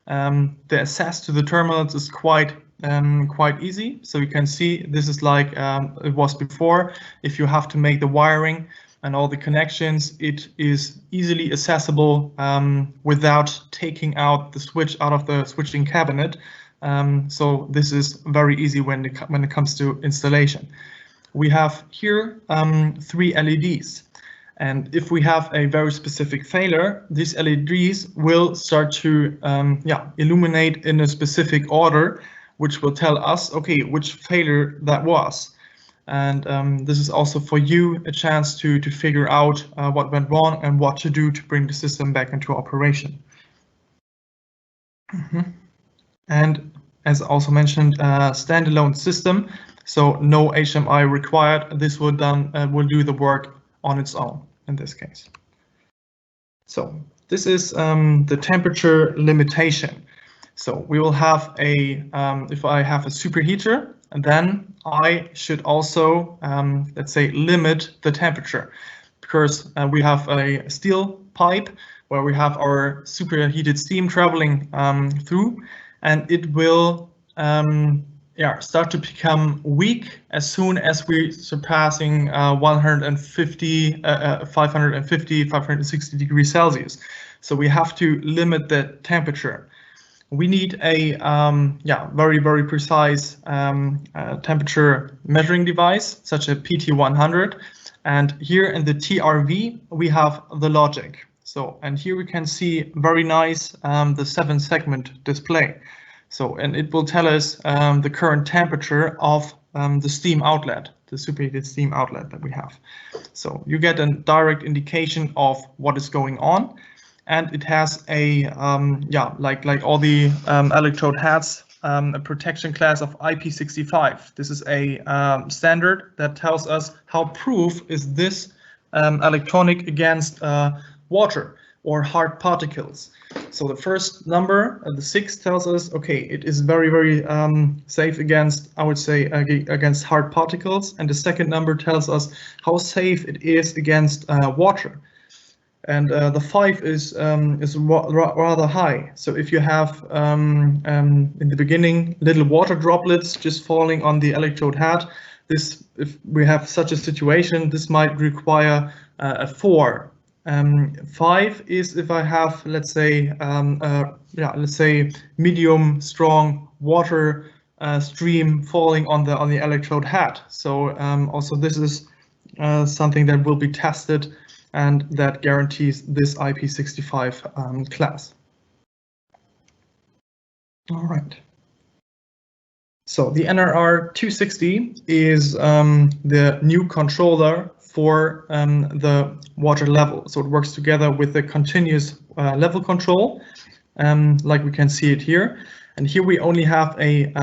S1: The access to the terminals is quite easy. So you can see this is like it was before. If you have to make the wiring and all the connections, it is easily accessible without taking out the switch out of the switching cabinet. So this is very easy when it comes to installation. We have here 3 LEDs. And if we have a very specific failure, these LEDs will start to illuminate in a specific order, which will tell us, okay, which failure that was. And this is also for you a chance to figure out what went wrong and what to do to bring the system back into operation. And as also mentioned, standalone system, so no HMI required. This will do the work on its own in this case. So this is the temperature limitation. So we will have a, if I have a superheater, and then I should also, let's say, limit the temperature, because we have a steel pipe where we have our superheated steam traveling through, and it will start to become weak as soon as we're surpassing 550, 560 degrees Celsius. So we have to limit the temperature. We need a very, very precise temperature measuring device, such as PT100. And here in the TRV, we have the logic. So, and here we can see very nice the 7-segment display. So, and it will tell us the current temperature of the steam outlet, the superheated steam outlet that we have. So you get a direct indication of what is going on. And it has a, like all the electrode heads, a protection class of IP65. This is a standard that tells us how proof is this electronic against water or hard particles. So the first number, the 6, tells us, okay, it is very, very safe against, I would say, against hard particles. And the second number tells us how safe it is against water. And the 5 is rather high. So if you have in the beginning little water droplets just falling on the electrode head, this, if we have such a situation, this might require a 4. 5 is if I have, let's say, medium strong water stream falling on the electrode head. So also this is something that will be tested, and that guarantees this IP65 class. All right. So the NRR 260 is the new controller for the water level. So it works together with the continuous level control, like we can see it here. And here we only have a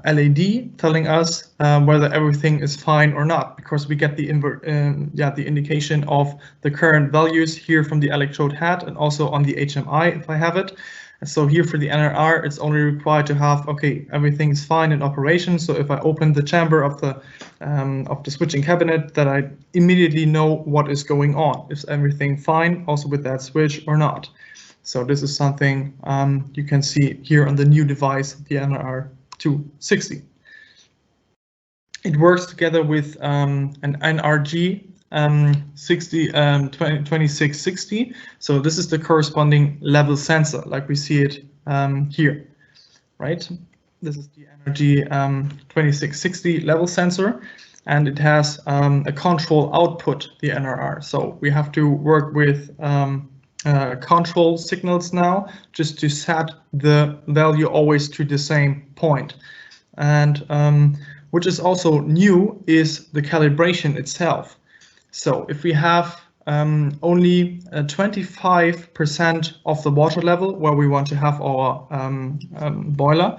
S1: LED telling us whether everything is fine or not, because we get the indication of the current values here from the electrode head and also on the HMI if I have it. And so here for the NRR, it's only required to have, okay, everything is fine in operation. So if I open the chamber of the switching cabinet, that I immediately know what is going on. Is everything fine also with that switch or not? So this is something you can see here on the new device, the NRR 260. It works together with an NRG 2660. So this is the corresponding level sensor, like we see it here, right? This is the NRG 2660 level sensor, and it has a control output, the NRR. So we have to work with control signals now, just to set the value always to the same point. And which is also new is the calibration itself. So if we have only 25% of the water level where we want to have our boiler,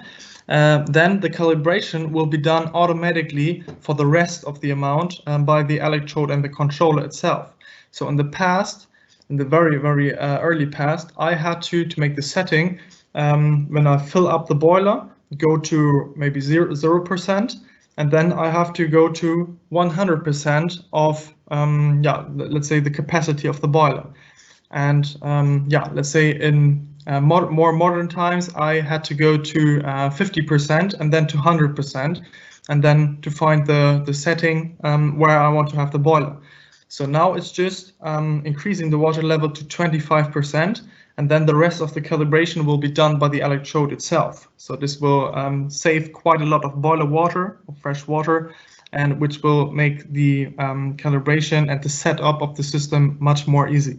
S1: then the calibration will be done automatically for the rest of the amount by the electrode and the controller itself. So in the past, in the very, very early past, I had to make the setting when I fill up the boiler, go to maybe 0%, and then I have to go to 100% of, let's say the capacity of the boiler. And let's say in more modern times, I had to go to 50% and then to 100%, and then to find the setting where I want to have the boiler. So now it's just increasing the water level to 25%, and then the rest of the calibration will be done by the electrode itself. So this will save quite a lot of boiler water, or fresh water, and which will make the calibration and the setup of the system much more easy.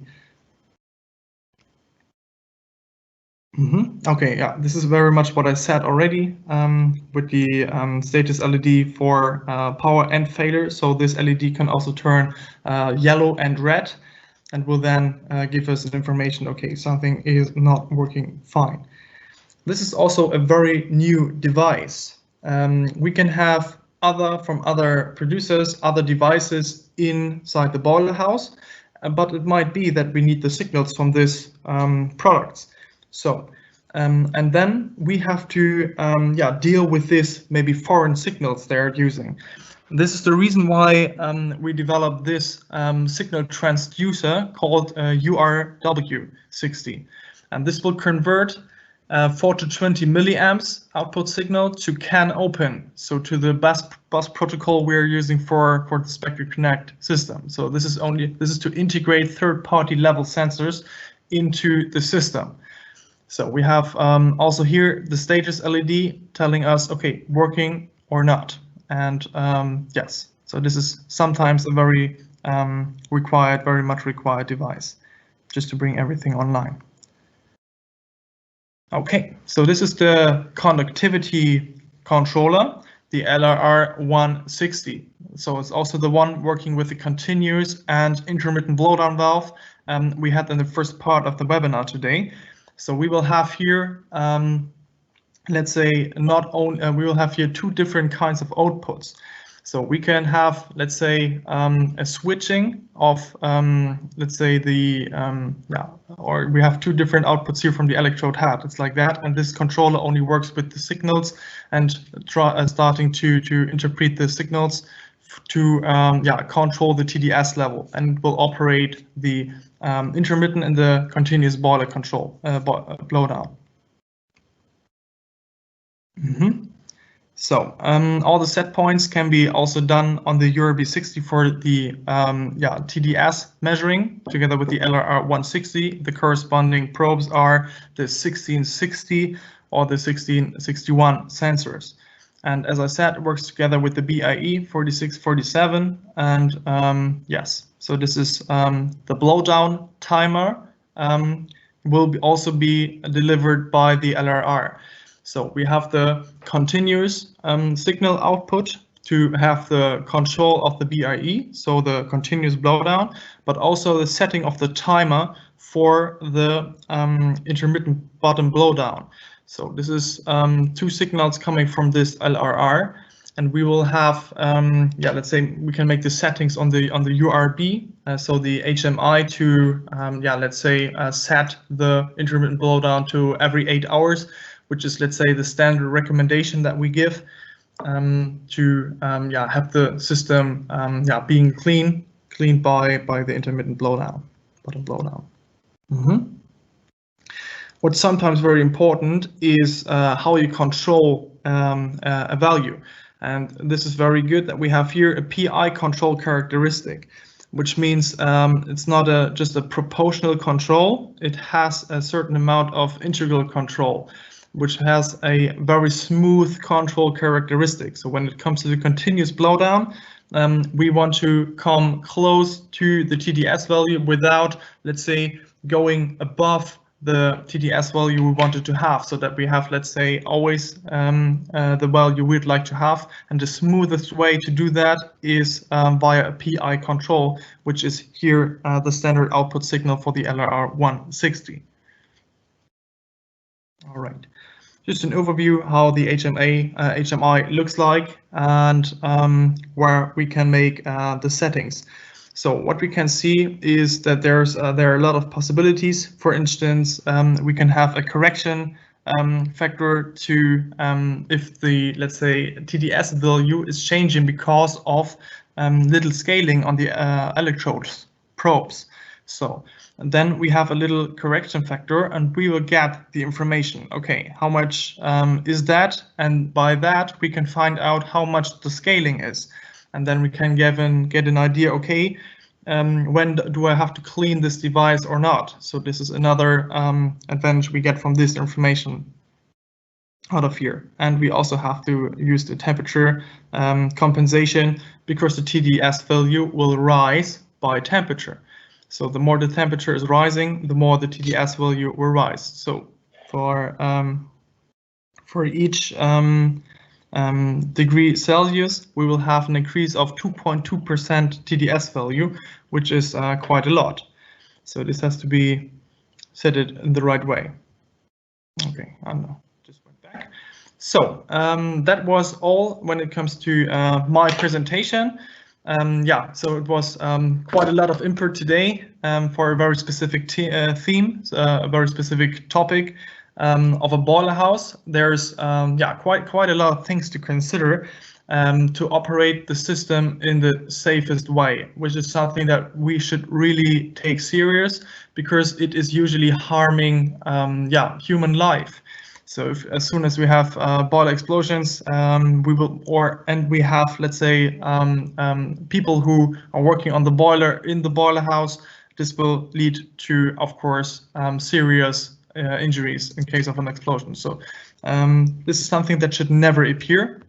S1: Okay, yeah, this is very much what I said already with the status LED for power and failure. So this LED can also turn yellow and red and will then give us an information, okay, something is not working fine. This is also a very new device. We can have from other producers, other devices inside the boiler house, but it might be that we need the signals from these products. So, and then we have to deal with this maybe foreign signals they're using. This is the reason why we developed this signal transducer called URW60. And this will convert 4 to 20 milliamps output signal to CAN open, so to the bus protocol we're using for the Spectre Connect system. So this is to integrate third-party level sensors into the system. So we have also here the status LED telling us, okay, working or not. And yes, so this is sometimes a very much required device, just to bring everything online. Okay, so this is the conductivity controller, the LRR160. So it's also the one working with the continuous and intermittent blowdown valve we had in the first part of the webinar today. So we will have here, let's say, we will have here two different kinds of outputs. So we can have, let's say, a switching of, let's say, or we have two different outputs here from the electrode head. It's like that, and this controller only works with the signals and starting to interpret the signals to control the TDS level, and will operate the intermittent and the continuous boiler control blowdown. So all the set points can be also done on the URB60 for the TDS measuring together with the LRR160. The corresponding probes are the 1660 or the 1661 sensors. And as I said, it works together with the BIE 4647. And yes, so this is the blowdown timer will also be delivered by the LRR. So we have the continuous signal output to have the control of the BIE, so the continuous blowdown, but also the setting of the timer for the intermittent bottom blowdown. So this is two signals coming from this LRR, and we will have, let's say we can make the settings on the URB, so the HMI to, let's say set the intermittent blowdown to every 8 hours. Which is, let's say, the standard recommendation that we give to have the system being cleaned by the intermittent blowdown, bottom blowdown. What's sometimes very important is how you control a value, and this is very good that we have here a PI control characteristic, which means it's not just a proportional control. It has a certain amount of integral control, which has a very smooth control characteristic. So when it comes to the continuous blowdown, we want to come close to the TDS value without, let's say, going above the TDS value we wanted to have, so that we have, let's say, always the value we'd like to have. And the smoothest way to do that is via a PI control, which is here the standard output signal for the LRR160. All right, just an overview how the HMI looks like and where we can make the settings. So what we can see is that there are a lot of possibilities. For instance, we can have a correction factor to if the, let's say, TDS value is changing because of little scaling on the electrode probes. So and then we have a little correction factor, and we will get the information. Okay, how much is that? And by that, we can find out how much the scaling is. And then we can get an idea, okay, when do I have to clean this device or not? So this is another advantage we get from this information out of here. And we also have to use the temperature compensation, because the TDS value will rise by temperature. So the more the temperature is rising, the more the TDS value will rise. So for each degree Celsius, we will have an increase of 2.2% TDS value, which is quite a lot. So this has to be set it in the right way. Okay, I don't know, just went back. So that was all when it comes to my presentation. Yeah, so it was quite a lot of input today for a very specific theme, a very specific topic of a boiler house. There's yeah, quite a lot of things to consider to operate the system in the safest way, which is something that we should really take serious, because it is usually harming yeah, human life. So if, as soon as we have boiler explosions, we will, and we have, let's say, people who are working on the boiler in the boiler house, this will lead to, of course, serious injuries in case of an explosion. So this is something that should never appear.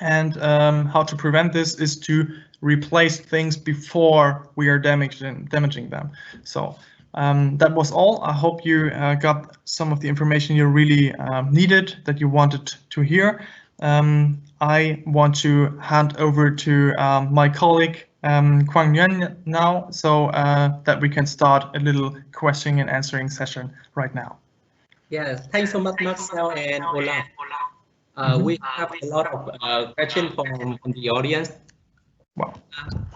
S1: And how to prevent this is to replace things before we are damaging them. So that was all. I hope you got some of the information you really needed, that you wanted to hear. I want to hand over to my colleague Quang Nguyen now, so that we can start a little question and answering session right now.
S4: Yes, thanks so much, Marcel and Olaf. We have a lot of questions from the audience.
S1: Wow.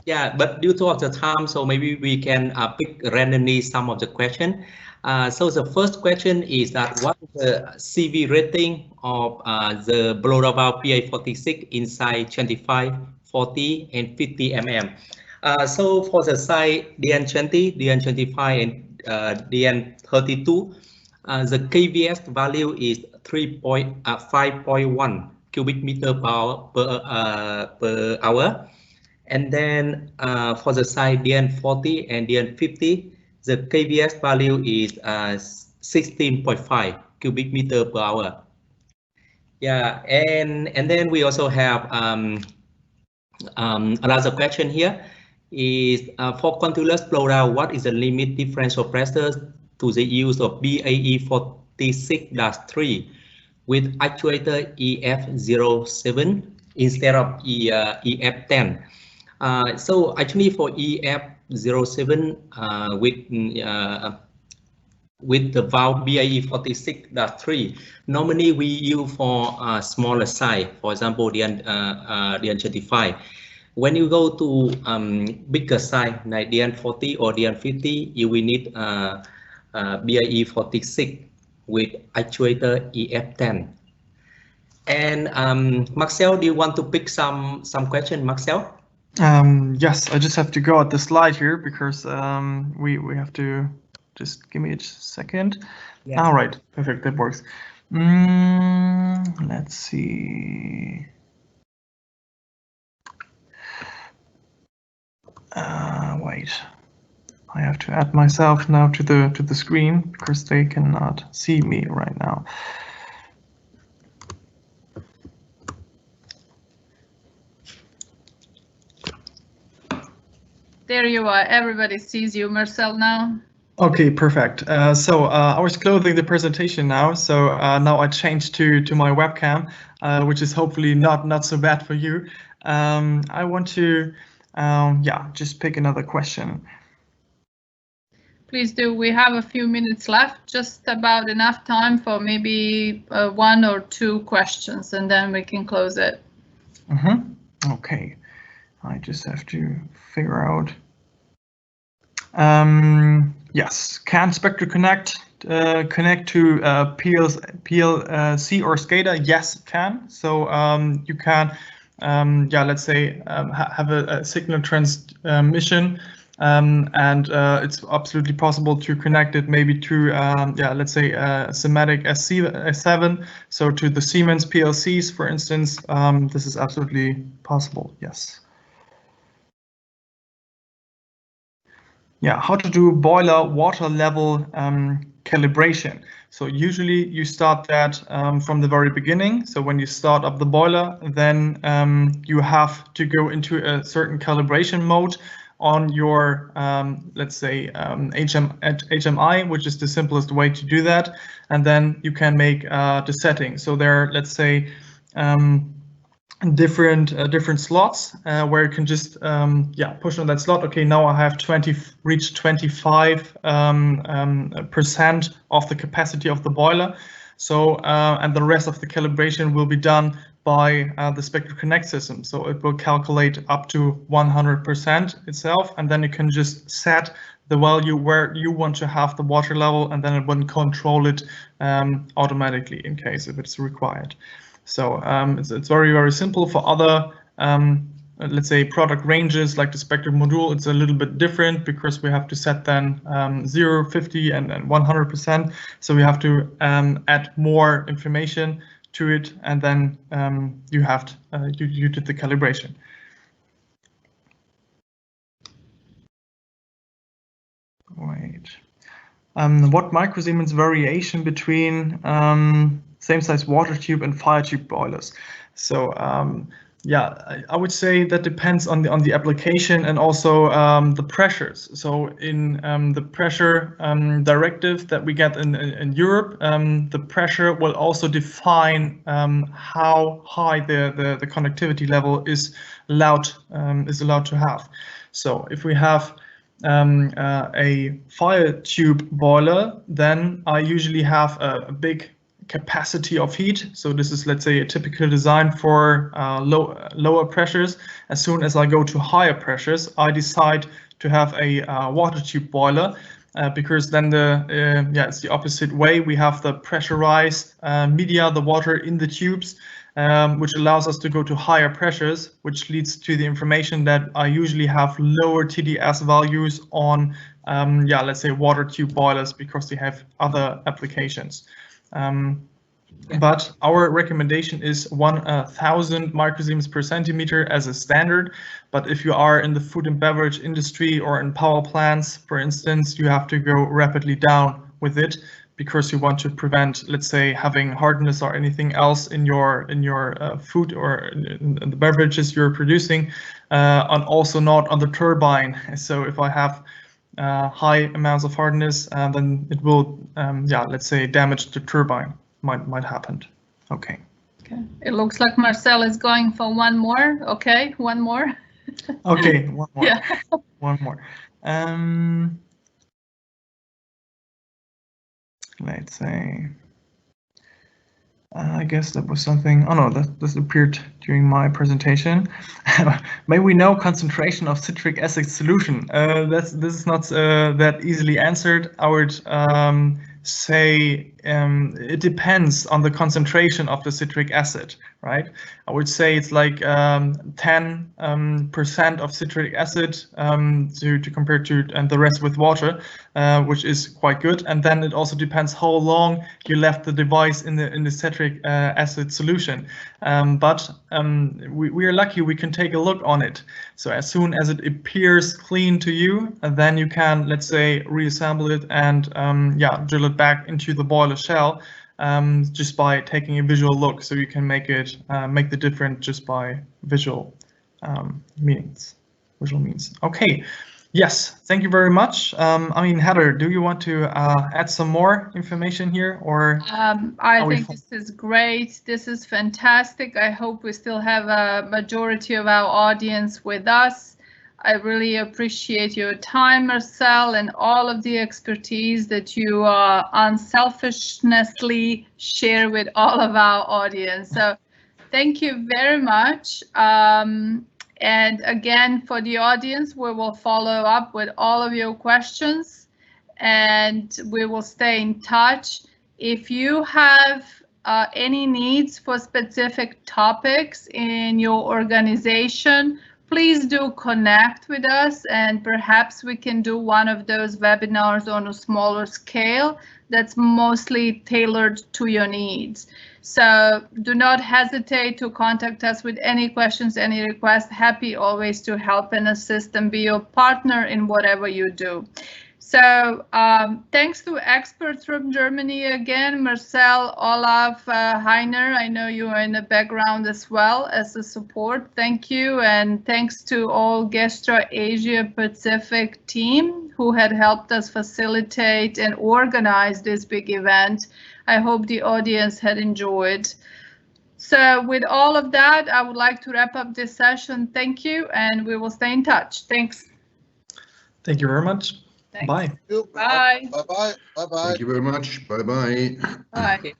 S4: Yeah, but due to the time, so maybe we can pick randomly some of the question. So the first question is that what is the CV rating of the blower valve PA46 inside 25, 40, and 50 mm? So for the side DN20, DN25, and DN32, the KVS value is 5.1 cubic meter per hour. And then for the side DN40 and DN50, the KVS value is 16.5 cubic meter per hour. Yeah, and then we also have another question here is for continuous blow-out, what is the limit differential pressure to the use of BAE 46-3 with actuator EF07 instead of EF10? So actually for EF07 with the valve BAE 46-3, normally we use for smaller size, for example, the DN25. When you go to bigger size like DN40 or DN50, you will need BAE 46 with actuator EF10. And Marcel, do you want to pick some question, Marcel?
S1: Yes, I just have to go at the slide here because we have to just give me a second. Yeah. All right, perfect, that works. Let's see. Wait, I have to add myself now to the screen because they cannot see me right now.
S2: There you are. Everybody sees you, Marcel, now.
S1: Okay, perfect. So I was closing the presentation now. So now I changed to my webcam, which is hopefully not so bad for you. I want to, yeah, just pick another question.
S2: Please do. We have a few minutes left, just about enough time for maybe 1 or 2 questions, and then we can close it.
S1: Okay. I just have to figure out. Yes, can Spectra connect to PLC or SCADA? Yes, it can. So you can, yeah, let's say have a signal transmission, and it's absolutely possible to connect it maybe to, yeah, let's say Sematic S7, so to the Siemens PLCs, for instance. This is absolutely possible. Yes. Yeah, how to do boiler water level calibration. So usually you start that from the very beginning. So when you start up the boiler, then you have to go into a certain calibration mode on your, let's say, HMI, which is the simplest way to do that. And then you can make the setting. So there are, let's say, different slots where you can just push on that slot. Okay, now I have reached 25% of the capacity of the boiler. So and the rest of the calibration will be done by the Spectra Connect system. So it will calculate up to 100% itself, and then you can just set the value where you want to have the water level, and then it will control it automatically in case if it's required. So it's very, very simple. For other, let's say, product ranges like the Spectra module, it's a little bit different because we have to set then 0, 50, and 100%. So we have to add more information to it, and then you did the calibration. Wait. What microsiemens variation between same size water tube and fire tube boilers? So yeah, I would say that depends on the application and also the pressures. So in the pressure directive that we get in Europe, the pressure will also define how high the conductivity level is allowed to have. So if we have a fire tube boiler, then I usually have a big capacity of heat. So this is, let's say, a typical design for lower pressures. As soon as I go to higher pressures, I decide to have a water tube boiler because then it's the opposite way. We have the pressurized media, the water in the tubes, which allows us to go to higher pressures, which leads to the information that I usually have lower TDS values on, let's say, water tube boilers because they have other applications. But our recommendation is 1,000 microsiemens per centimeter as a standard. But if you are in the food and beverage industry or in power plants, for instance, you have to go rapidly down with it because you want to prevent, let's say, having hardness or anything else in your food or in the beverages you're producing, and also not on the turbine. So if I have high amounts of hardness, then it will, let's say, damage the turbine. Might happen. Okay.
S2: Okay. It looks like Marcel is going for one more. Okay, one more.
S1: Okay, one more.
S2: Yeah.
S1: One more. Let's say. I guess that was something. Oh no, this appeared during my presentation. May we know concentration of citric acid solution? This is not that easily answered. I would say it depends on the concentration of the citric acid, right? I would say it's like 10% of citric acid to compare to and the rest with water, which is quite good. And then it also depends how long you left the device in the citric acid solution. But we are lucky we can take a look on it. So as soon as it appears clean to you, then you can, let's say, reassemble it and drill it back into the boiler shell just by taking a visual look. So you can make it make the difference just by visual means. Okay. Yes, thank you very much. I mean, Heather, do you want to add some more information here, or?
S2: I think this is great. This is fantastic. I hope we still have a majority of our audience with us. I really appreciate your time, Marcel, and all of the expertise that you unselfishly share with all of our audience. So thank you very much. And again, for the audience, we will follow up with all of your questions and we will stay in touch. If you have any needs for specific topics in your organization, please do connect with us and perhaps we can do one of those webinars on a smaller scale that's mostly tailored to your needs. So do not hesitate to contact us with any questions, any requests. Happy always to help and assist and be your partner in whatever you do. So thanks to experts from Germany again, Marcel, Olaf, Heiner. I know you are in the background as well as a support. Thank you. And thanks to all GESTRA Asia Pacific team who had helped us facilitate and organize this big event. I hope the audience had enjoyed. So with all of that, I would like to wrap up this session. Thank you, and we will stay in touch. Thanks.
S1: Thank you very much.
S2: Thanks.
S1: Bye.
S2: Bye.
S5: Bye-bye. Bye-bye.
S3: Thank you very much. Bye-bye.
S2: Bye.